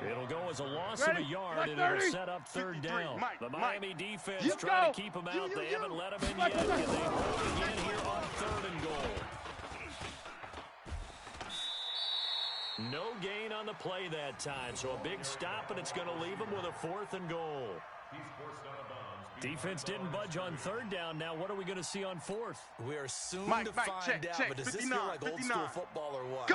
It'll go as a loss of a yard, and it'll set up third down. The Miami defense trying to keep him out. They haven't let him in yet. Can they hold again here on 3rd and goal? No gain on the play that time, so a big stop, and it's going to leave him with a 4th and goal. Defense didn't budge on 3rd down. Now what are we going to see on 4th? We are soon to find out, but does this feel like old school football or what?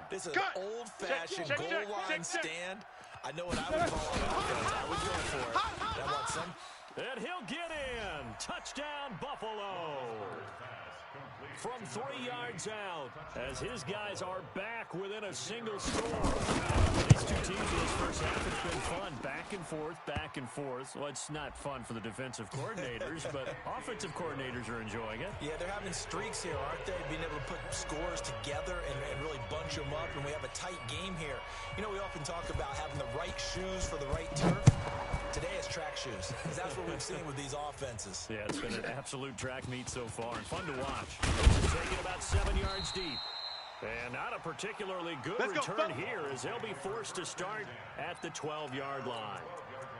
This is an old-fashioned goal line stand. I know what I would call it. I would go for it. How about some? And he'll get in. Touchdown, Buffalo. From 3 yards out, as his guys are back within a single score. These two teams in this first half, it's been fun. Back and forth, back and forth. Well, it's not fun for the defensive coordinators, but offensive coordinators are enjoying it. Yeah, they're having streaks here, aren't they? Being able to put scores together and really bunch them up, and we have a tight game here. You know, we often talk about having the right shoes for the right turf. Today it's track shoes, because that's what we've seen with these offenses. Yeah, it's been an absolute track meet so far, and fun to watch. Taking about 7 yards deep. And not a particularly good return here, as they'll be forced to start at the 12-yard line.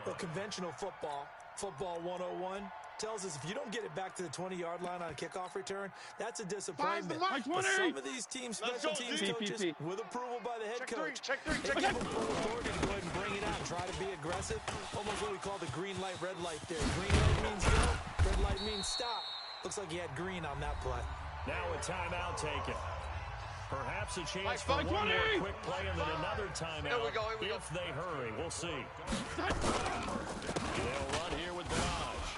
Well, conventional football 101, tells us if you don't get it back to the 20-yard line on a kickoff return, that's a disappointment. But some of these teams, special teams coaches, with approval by the head coach, they give them full authority to go ahead and bring it out and try to be aggressive. Almost what we call the green light, red light there. Green light means go, red light means stop. Looks like he had green on that play. Now a timeout taken. Perhaps a chance for one more quick play and then another timeout if they hurry. We'll see. They'll run here with Barrage.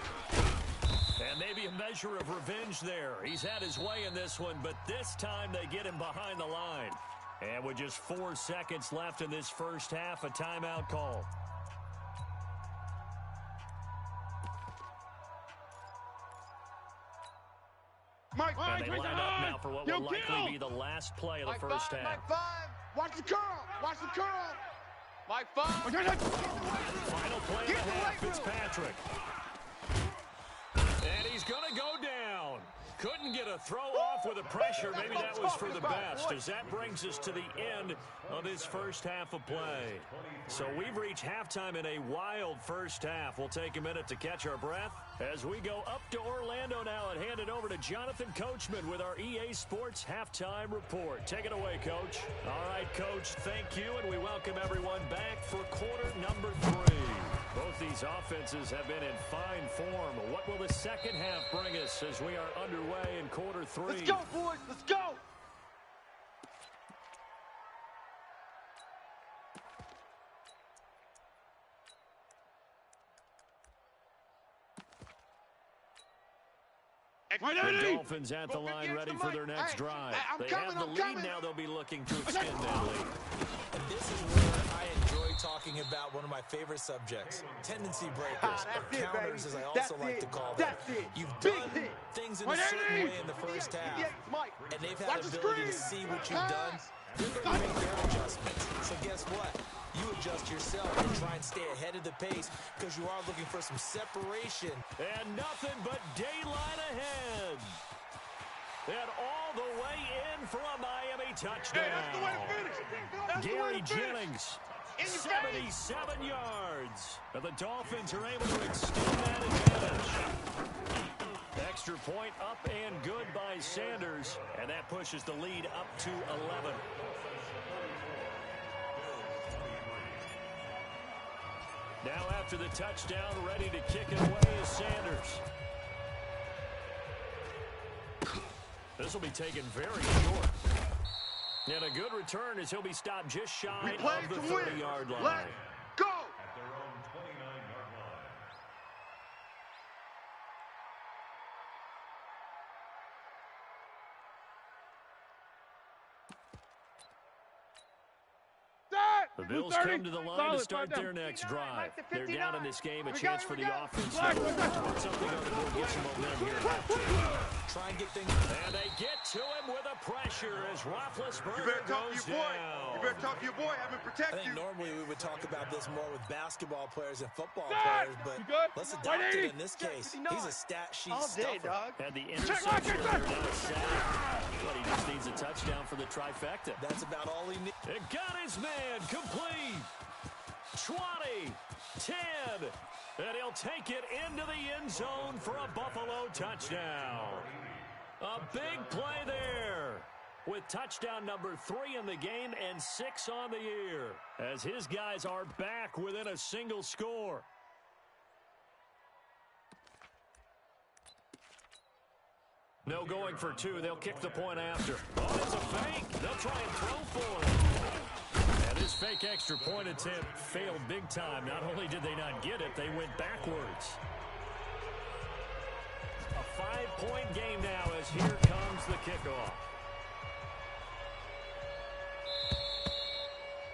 And maybe a measure of revenge there. He's had his way in this one, but this time they get him behind the line. And with just 4 seconds left in this first half, a timeout call. And they line up now for what will likely be the last play of the first half. Watch the curl. Watch the curl. Mike 5. Final play of the half, Fitzpatrick. And he's going to go down. Couldn't get a throw off with the pressure. Maybe that was for the best, as that brings us to the end of this first half of play. So we've reached halftime in a wild first half. We'll take a minute to catch our breath as we go up to Orlando now and hand it over to Jonathan Coachman with our EA Sports Halftime Report. Take it away, Coach. All right, Coach, thank you, and we welcome everyone back for quarter number 3. Both these offenses have been in fine form. What will the second half bring us as we are underway in quarter 3? Let's go, boys. Let's go. The Dolphins at the line ready for their next drive. They have the lead now. They'll be looking to extend that lead. And this is where I enjoy talking about one of my favorite subjects, tendency breakers, or counters as I also like to call them. You've done things in a certain way in the first half, and they've had the ability to see what you've done. They're going to make their adjustments. So guess what? You adjust yourself and try and stay ahead of the pace because you are looking for some separation. And nothing but daylight ahead. And all the way in for a Miami touchdown. Hey, that's the way to finish. That's Gary Jennings, 77 yards. And the Dolphins are able to extend that advantage. Extra point up and good by Sanders. And that pushes the lead up to 11. Now after the touchdown, ready to kick it away is Sanders. This will be taken very short. And a good return as he'll be stopped just shy of the 30-yard line. Let's go! At their own 29-yard line. The Bills come to the line to start their next drive. They're down in this game, a chance for the offense to put something on the board, get some momentum here. try and get things. And they get to him with a pressure as Roethlisberger You better talk to goes your boy. down. You better talk to your boy. Have him I protect think you. normally we would talk about this more with basketball players and football players, but let's adopt it in this case. He's a stat sheet All day, stuffer. dog. Had the interception there, now a sack. But he just needs a touchdown for the trifecta. That's about all he needs. It got his man complete. 20, 10, and he'll take it into the end zone for a Buffalo touchdown. A big play there with touchdown number 3 in the game and 6 on the year as his guys are back within a single score. No going for 2. They'll kick the point after. Oh, it's a fake. They'll try and throw for it. And this fake extra point attempt failed big time. Not only did they not get it, they went backwards. A 5-point game now as here comes the kickoff.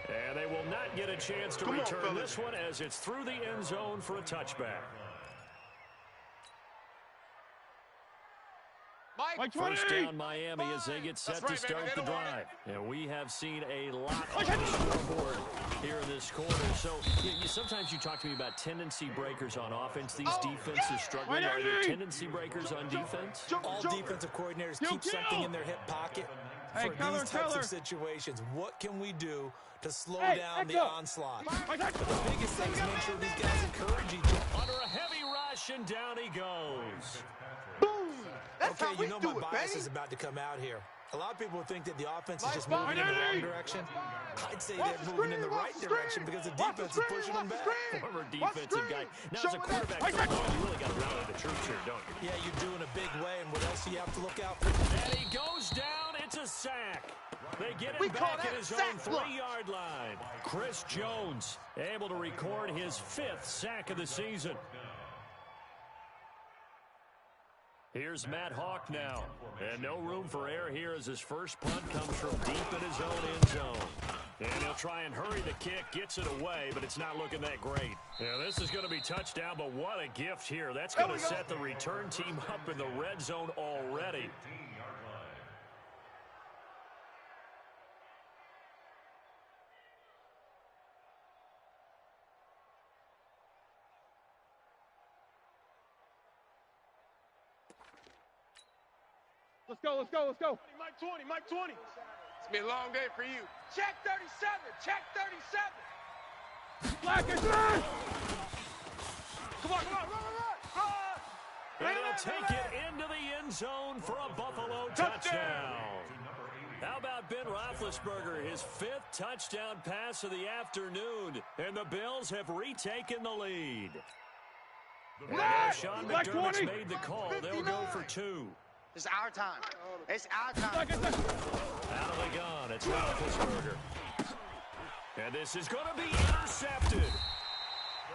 And they will not get a chance to return this one as it's through the end zone for a touchback. First down Miami as they get set to start the drive. And we have seen a lot on the scoreboard here in this quarter. So sometimes you talk to me about tendency breakers on offense. These defenses struggling. Are there tendency breakers on defense? All defensive coordinators keep something in their hip pocket for these types of situations. What can we do to slow down the onslaught? But the biggest thing is make sure these guys encourage each other. Under a heavy rush, and down he goes. Okay, you know my bias is about to come out here. A lot of people think that the offense is just moving in the wrong direction. I'd say they're moving in the right direction because the defense is pushing them back. Former defensive guy. Now, as a quarterback, you really got to rally the troops here, don't you? Yeah, you do in a big way, and what else do you have to look out for? And he goes down. It's a sack. They get him back at his own 3-yard line. Chris Jones able to record his 5th sack of the season. Here's Matt Hawk now. And no room for error here as his first punt comes from deep in his own end zone. And he'll try and hurry the kick, gets it away, but it's not looking that great. Yeah, this is going to be touchdown, but what a gift here. That's going to set the return team up in the red zone already. Let's go, let's go, let's go. Mike 20, Mike 20. It's been a long day for you. Check 37, check 37. Black is there. Come on, run. And he'll take it into the end zone for a Buffalo touchdown. How about Ben Roethlisberger, his 5th touchdown pass of the afternoon, and the Bills have retaken the lead. And now Sean McDermott's made the call. They'll go for 2. It's our time. It's our time. Out of the gun, it's Roethlisberger. And this is going to be intercepted.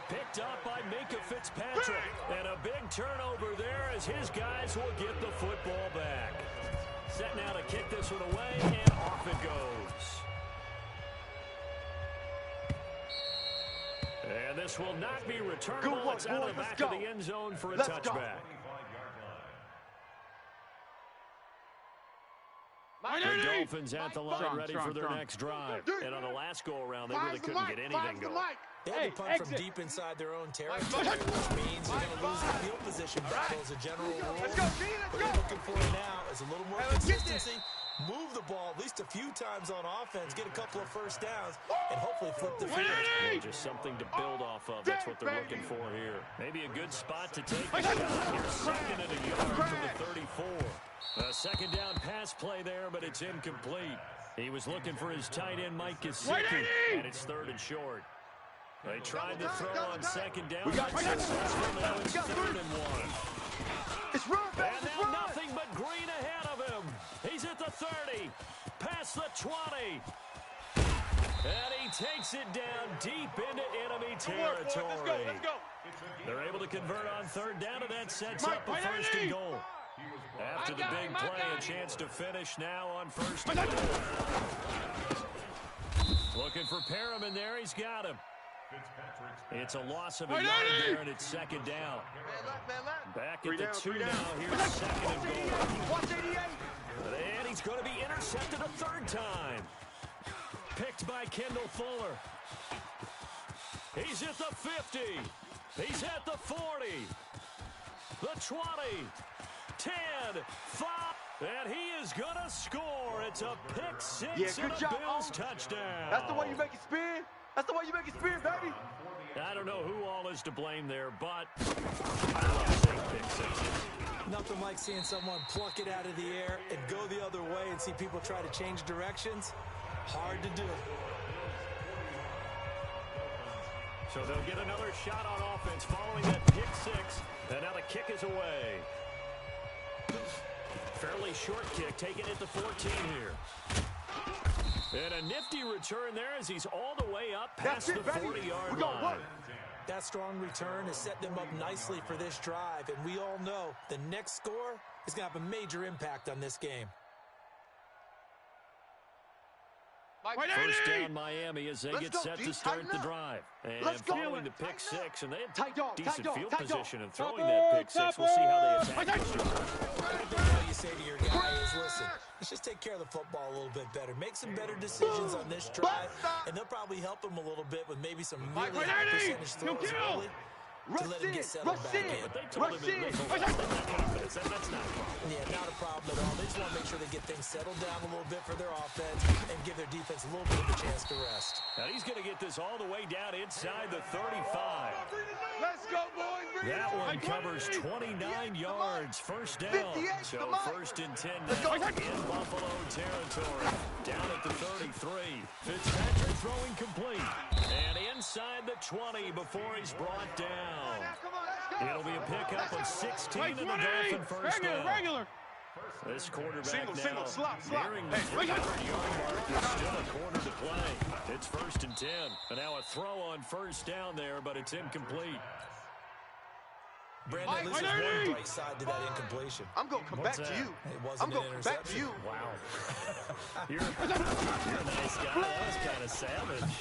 Picked up by Minka Fitzpatrick. And a big turnover there as his guys will get the football back. Set now to kick this one away, and off it goes. And this will not be returnable. It's out of the back of the end zone for a touchback. The Dolphins at the line, ready for their next drive. And on the last go-around, they really couldn't get anything going. They had to punt from deep inside their own territory, which means they're going to lose the field position battle as a general rule. What they're looking for now is a little more consistency, move the ball at least a few times on offense, get a couple of first downs, and hopefully flip the field. Well, just something to build off of. That's what they're looking for here. Maybe a good spot to take the shot. Here's 2nd and a yard from the 34. A second down pass play there, but it's incomplete. He was looking for his tight end, Mike Gesicki, and it's 3rd and short. They tried to throw on 2nd down. Now it's 3rd and 1. It's run, and now nothing but green ahead of him. He's at the 30, past the 20. And he takes it down deep into enemy territory. Let's go. They're able to convert on 3rd down, and that sets up a 1st and goal. After the big play, a chance to finish now on 1st and goal. Looking for Perriman there. He's got him. It's a loss of a yard there, and it's 2nd down. Back back at the 2 now. Here's second and goal. Watch 88. And he's going to be intercepted a third time. Picked by Kendall Fuller. He's at the 50. He's at the 40. The 20. 10. 5. And he is going to score. It's a pick six and a Bills touchdown. That's the way you make it spin. That's the way you make it spin, baby. I don't know who all is to blame there, but I love seeing pick sixes. Nothing like seeing someone pluck it out of the air and go the other way and see people try to change directions. Hard to do. So they'll get another shot on offense following that pick six. And now the kick is away. Fairly short kick, taking it to 14 here. And a nifty return there as he's all the way up past the 40-yard line. That strong return has set them up nicely for this drive, and we all know the next score is going to have a major impact on this game. First down Miami as they get set to start the drive. And following the pick six, and they have decent field position and throwing that pick six. We'll see how they attack this drive. What you say to your guy is, listen, let's just take care of the football a little bit better. Make some better decisions on this drive, and they'll probably help him a little bit with maybe some really high percentage throws early to let him get settled back in. But they told him confidence. That's not a problem. Yeah, not a problem at all. They just want to make sure they get things settled down a little bit for their offense and give their defense a little bit of a chance to rest. Now he's going to get this all the way down inside the 35. Let's go, boys. That one covers 29 yards. First down. So first and 10 now in Buffalo territory. Down at the 33. Fitzpatrick throwing complete. And inside the 20 before he's brought down. It'll be a pickup of 16 and the Dolphin first down. Regular. This quarterback Single, slot. nearing the 300-yard mark. There's still a quarter to play. It's first and 10. And now a throw on first down there, but it's incomplete. Brandon, at least there's one bright side to that incompletion. I'm going to come back to you. It wasn't an interception. Wow. You're a nice guy. That was kind of savage.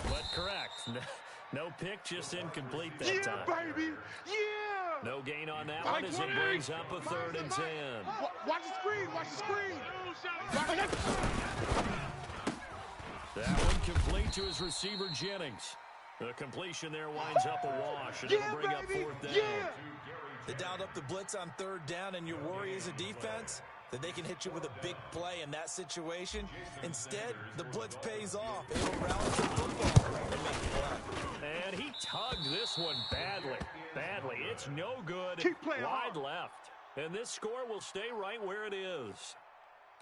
But correct. No pick, just incomplete that time. Yeah, baby. Yeah. No gain on that one as it brings up a third and 10. Watch the screen. Watch the screen. That one complete to his receiver, Jennings. The completion there winds up a wash, and it'll bring up fourth down. They dialed up the blitz on third down, and your worry as a defense that they can hit you with a big play in that situation. Instead, the blitz pays off. They will rally to the football and make the play. And he tugged this one badly. It's no good. Wide left. And this score will stay right where it is.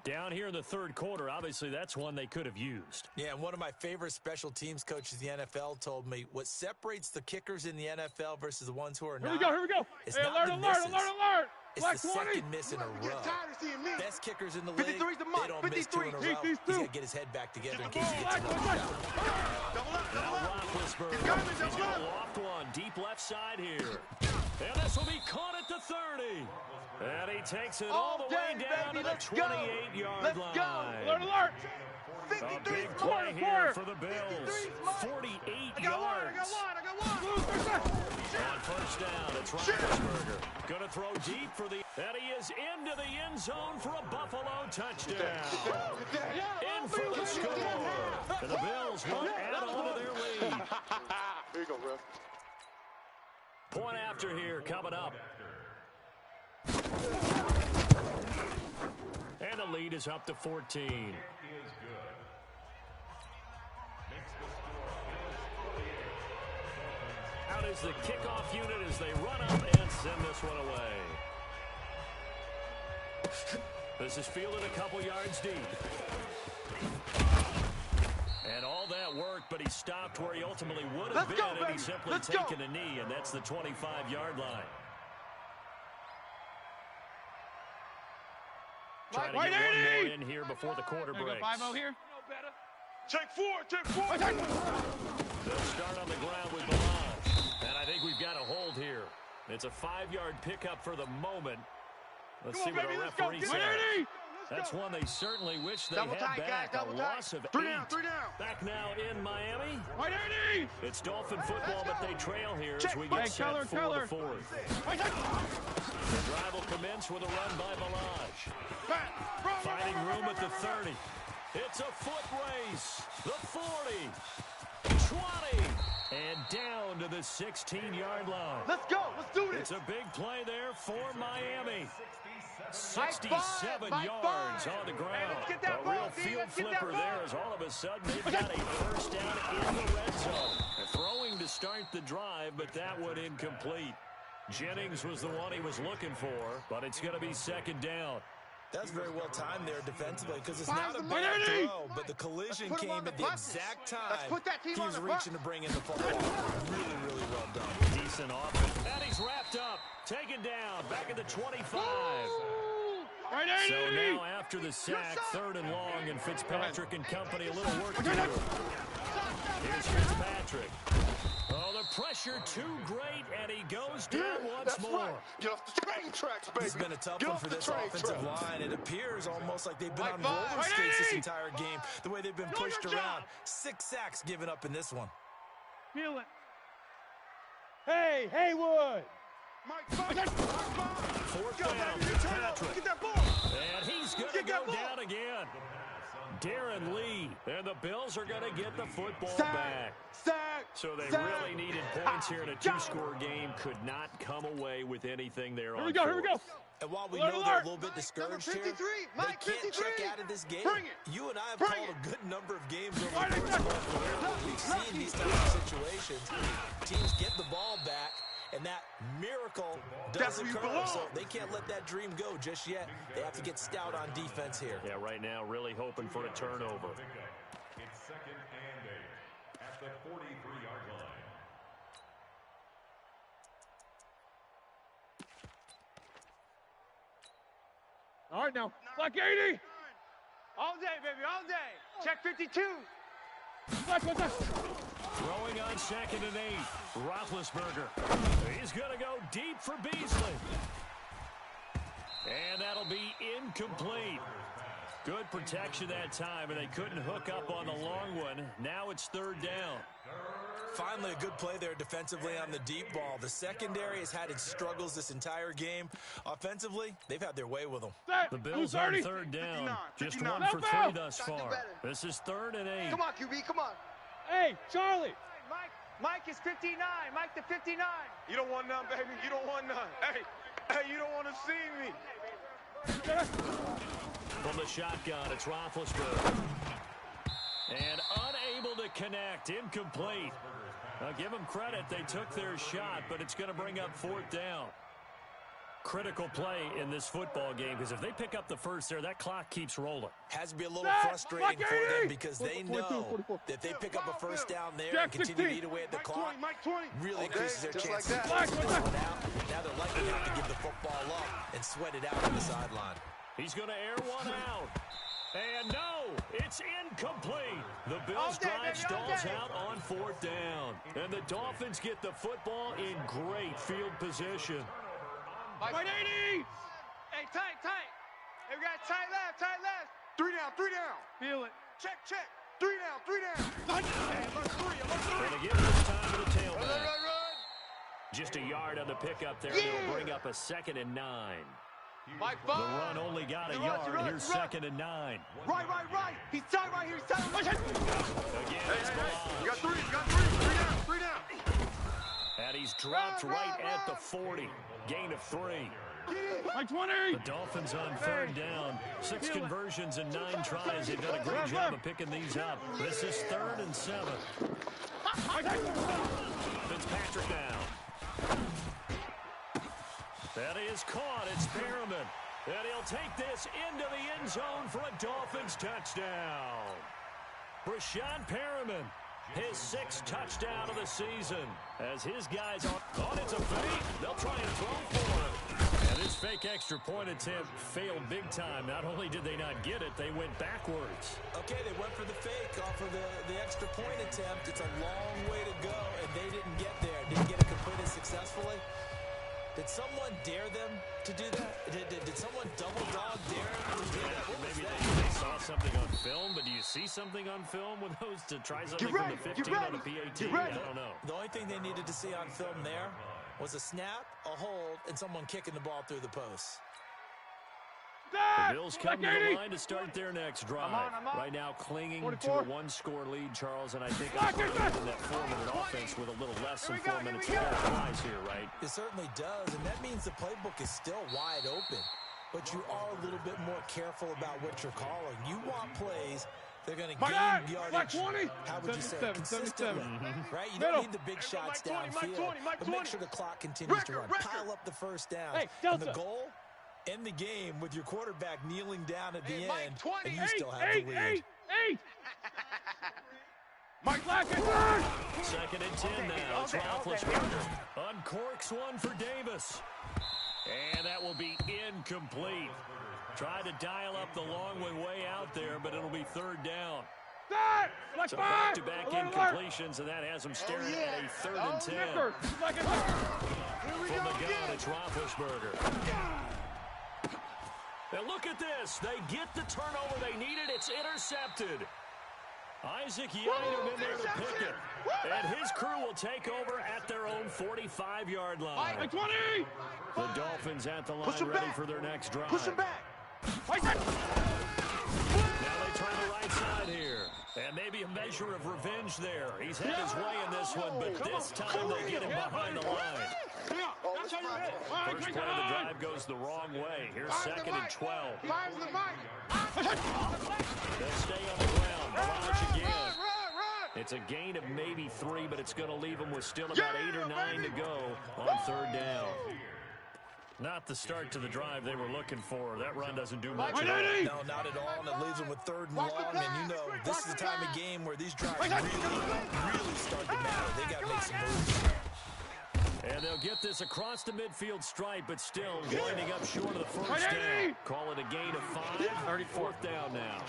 Down here in the third quarter, obviously that's one they could have used. Yeah, and one of my favorite special teams coaches in the NFL told me what separates the kickers in the NFL versus the ones who are not. Here we go. It's hey, not alert. It's the second miss in a row. Best kickers in the league, they don't miss two in a row. He's got to get his head back together in case he gets another shot. Now Roethlisberger, he's going to loft one deep left side here. And this will be caught at the 30. And he takes it all the way down to the 28-yard line. Alert. A big play here for the Bills. 48 yards. On first down, it's Roethlisberger. Going to throw deep for the... And he is into the end zone for a Buffalo touchdown. In for the score. And the Bills will add on to their lead. Here you go, bro. Point after here coming up. And the lead is up to 14. Out is the kickoff unit as they run up and send this one away. This is fielded a couple yards deep. And all that work, but he stopped where he ultimately would have been, and he's simply taken a knee, and that's the 25-yard line. Trying to get one more in here before the quarter breaks. 5-0 here. Check four. They'll start on the ground with Milan. And I think we've got a hold here. It's a 5-yard pickup for the moment. Let's see what our referee says. That's one they certainly wish they had back. A loss of 8. 3 down. Back now in Miami. 180. It's Dolphin football, but they trail here as we get set for the fourth. offense with a run by Malage. Finding room at the 30. It's a foot race. The 40. 20. And down to the 16-yard line. Let's go. Let's do this. It's a big play there for Miami. 67 yards on the ground. A real field flipper there as all of a sudden they've got a first down in the red zone. Throwing to start the drive, but that one incomplete. Jennings was the one he was looking for, but it's going to be second down. That's very well timed there defensively because it's not a bad throw, but the collision came at the exact time he was reaching to bring in the football. Really, really well done. Decent offense. And he's wrapped up. Taken down. Back at the 25. So now after the sack, third and long, and Fitzpatrick and company a little work to do. Here's Fitzpatrick. Oh, the pressure too great, and he goes down once more. Right. Get off the train tracks, baby. This has been a tough one for this offensive line. It appears almost like they've been on roller skates this entire game, the way they've been pushed around. 6 sacks given up in this one. Feel it. Hey, Haywood. Fourth down, Fitzpatrick. Get that ball. And he's going to go down again. Darren Lee. And the Bills are going to get the football back. So they really needed points here in a 2-score game. Could not come away with anything there on Here we go. And while we know they're a little bit discouraged here, they can't check out of this game. You and I have called a good number of games over the course of our career where we've seen these types of situations. Teams get the ball back, and that miracle does occur. So they can't let that dream go just yet. They have to get stout on defense here. Yeah, right now really hoping for a turnover. It's second and 8 at the 43-yard line. All right, now. Black 80. All day, baby, all day. Check 52. Black. Throwing on second and 8. Roethlisberger. He's going to go deep for Beasley. And that'll be incomplete. Good protection that time, and they couldn't hook up on the long one. Now it's third down. Finally, a good play there defensively on the deep ball. The secondary has had its struggles this entire game. Offensively, they've had their way with them. The Bills on third down. Just 1 for 3 thus far. This is third and 8. Come on, QB, come on. Hey, Charlie. Mike is 59. Mike the 59. You don't want none, baby. You don't want none. Hey, you don't want to see me. From the shotgun, it's Roethlisberger. And unable to connect. Incomplete. Now, give them credit. They took their shot, but it's going to bring up fourth down. Critical play in this football game, because if they pick up the first there, that clock keeps rolling. Has to be a little frustrating for them because they know that if they pick up a first down there and continue to eat away at the clock, really increases their chances of throwing out. Now they're likely to have to give the football up and sweat it out on the sideline. He's going to air one out. And no, it's incomplete. The Bills drive stalls out on fourth down. And the Dolphins get the football in great field position. 80. Hey, tight. Hey, we got tight left. 3 down. Feel it. Check. 3 down. And again, this time to the tailback. Run. Just a yard on the pickup there. They'll bring up a 2nd and 9. Mike, The run only got a yard. Here's 2nd and 9. Right. He's tight right here. Again, it's You got Malage. 3 down. And he's dropped right at the 40. Gain of 3. Mike 20. The Dolphins on third down. 6 conversions and 9 tries. They've done a great job of picking these up. This is 3rd and 7. Fitzpatrick now. That is caught. It's Perriman. And he'll take this into the end zone for a Dolphins touchdown. Brashad Perriman, his 6th touchdown of the season. As his guys are on, it's a fake. They'll try and throw for it. And this fake extra point attempt failed big time. Not only did they not get it, they went backwards. Okay, they went for the fake off of the extra point attempt. It's a long way to go, and they didn't get there. Didn't get it completed successfully. Did someone dare them to do that? Did someone double dog dare them to do that? Maybe they saw something on film, but do you see something on film with those to try something from the 15 on the PAT? I don't know. The only thing they needed to see on film there was a snap, a hold, and someone kicking the ball through the post. The Bills come to the line to start their next drive. Right now clinging 44. to a one-score lead, Charles, and I think I'm putting in that 4-minute offense with a little less than 4 minutes to go. Applies here, right? It certainly does, and that means the playbook is still wide open. But you are a little bit more careful about what you're calling. You want plays they're going to gain yardage, how would you say, consistently, right? You don't need the big shots downfield, but make sure the clock continues to run. Pile up the first down. And the goal, end the game with your quarterback kneeling down at the end, and you still have the lead. Mike Lackett. 2nd and 10 now. It's Roethlisberger. Uncorks one for Davis. And that will be incomplete. Tried to dial up the long one way out there, but it'll be 3rd down. So back-to-back incompletions, and that has them staring at a 3rd and 10. From the gun, it's Roethlisberger. Now look at this. They get the turnover they needed. It's intercepted. Isaac Yiadom in there to pick it. And his crew will take over at their own 45-yard line. 20! The Dolphins at the line ready for their next drive. Push him back. Now they try the right side here. And maybe a measure of revenge there. He's had his way in this one, but this time they get him behind the line. First play of the drive goes the wrong way. Here's 2nd and 12. They'll stay on the ground. Barrage again. It's a gain of maybe 3, but it's going to leave them with still about 8 or 9 to go on 3rd down. Not the start to the drive they were looking for. That run doesn't do much at all. No, not at all, and it leaves them with 3rd and long, and you know this is the time of game where these drives really start to matter. They got to make some moves. And they'll get this across the midfield stripe, but still winding up short of the first down. Call it a gain of 5. 4th down now.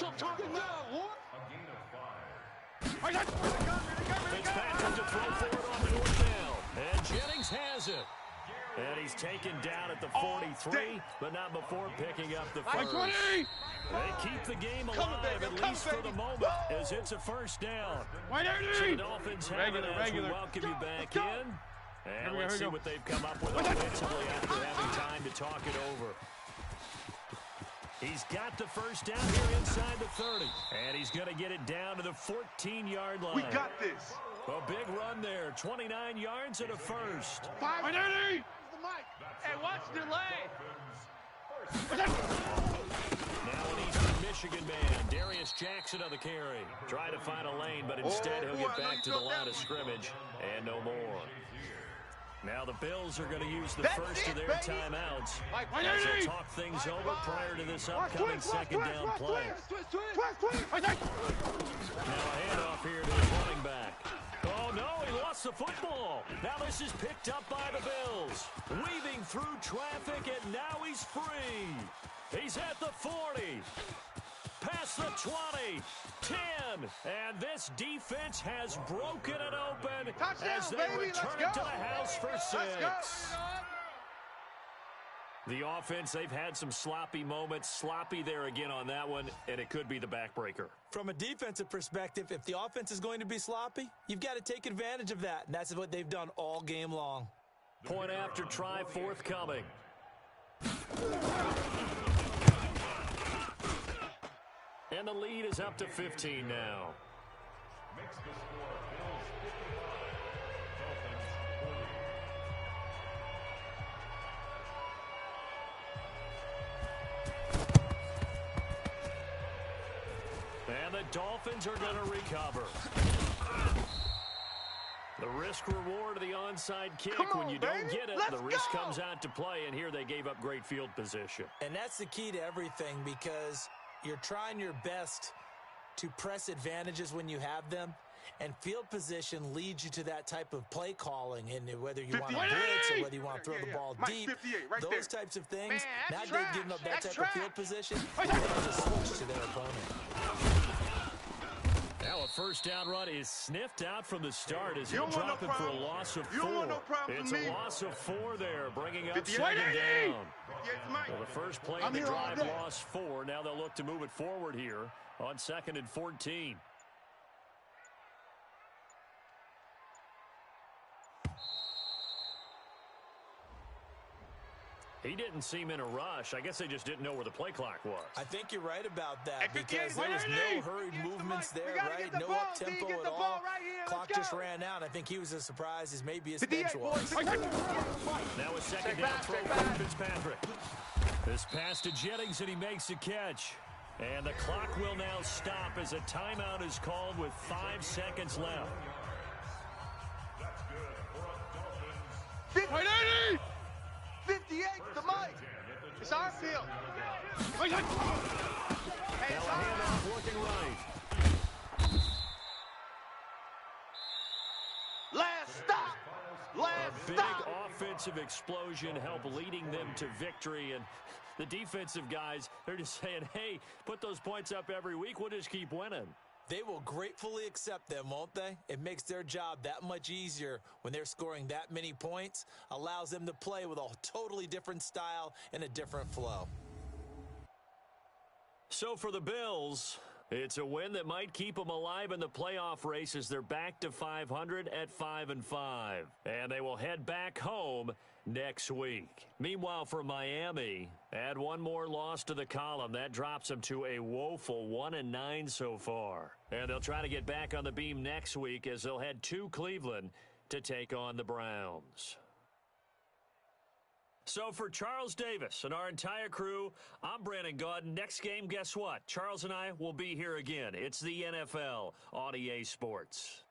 Fitzpatrick to throw forward on 4th down. And Jennings has it. And he's taken down at the 43, but not before picking up the first. They keep the game alive, at least for the moment, as it's a 1st down. So the Dolphins have it as we welcome you back in. And let's see what they've come up with offensively after having time to talk it over. He's got the first down here inside the 30. And he's going to get it down to the 14-yard line. We got this. A big run there. 29 yards and a first. Hey, watch delay. Now an Eastern Michigan man, Darius Jackson on the carry. Try to find a lane, but instead he'll get back to the line of scrimmage and no more. Now the Bills are going to use the first of their timeouts as they talk things over prior to this upcoming 2nd down play. Now a handoff here to his running back. Oh, no, he lost the football. Now this is picked up by the Bills. Weaving through traffic, and now he's free. He's at the 40. Past the 20, 10, and this defense has broken it open as they return it to the house for 6. The offense, they've had some sloppy moments. Sloppy there again on that one, and it could be the backbreaker. From a defensive perspective, if the offense is going to be sloppy, you've got to take advantage of that, and that's what they've done all game long. Point after try forthcoming. And the lead is up to 15 now. Makes the score Bills 55, Dolphins 40. And the Dolphins are going to recover. The risk-reward of the onside kick, when you don't get it, the risk comes out to play, and here they gave up great field position. And that's the key to everything, because you're trying your best to press advantages when you have them, and field position leads you to that type of play calling, and whether you want to blitz or whether you want to throw the ball deep, those types of things. Now they've given up that type of field position, and they just switch to their opponent. Now a first down run is sniffed out from the start as he'll drop it for a loss of 4. It's a loss of 4 there, bringing up 2nd down. Well, the first play of the drive lost 4. Now they'll look to move it forward here on 2nd and 14. He didn't seem in a rush. I guess they just didn't know where the play clock was. I think you're right about that Hey, because there was no hurried movements there, right? No up-tempo at all. Clock just ran out. I think he was as surprised as maybe his bench was. Now a second down throw from Fitzpatrick. This pass to Jennings, and he makes the catch. And the clock will now stop as a timeout is called with 5 seconds left. 58 to Mike. It's our field. Now a handoff looking right. Last stop. A big offensive explosion helped leading them to victory. And the defensive guys, they're just saying, hey, put those points up every week. We'll just keep winning. They will gratefully accept them, won't they? It makes their job that much easier when they're scoring that many points, allows them to play with a totally different style and a different flow. So for the Bills, it's a win that might keep them alive in the playoff race as they're back to 500 at 5-5. And they will head back home next week. Meanwhile, for Miami, add one more loss to the column. That drops them to a woeful 1-9 so far. And they'll try to get back on the beam next week as they'll head to Cleveland to take on the Browns. So for Charles Davis and our entire crew, I'm Brandon Gaudin. Next game, guess what? Charles and I will be here again. It's the NFL on EA Sports.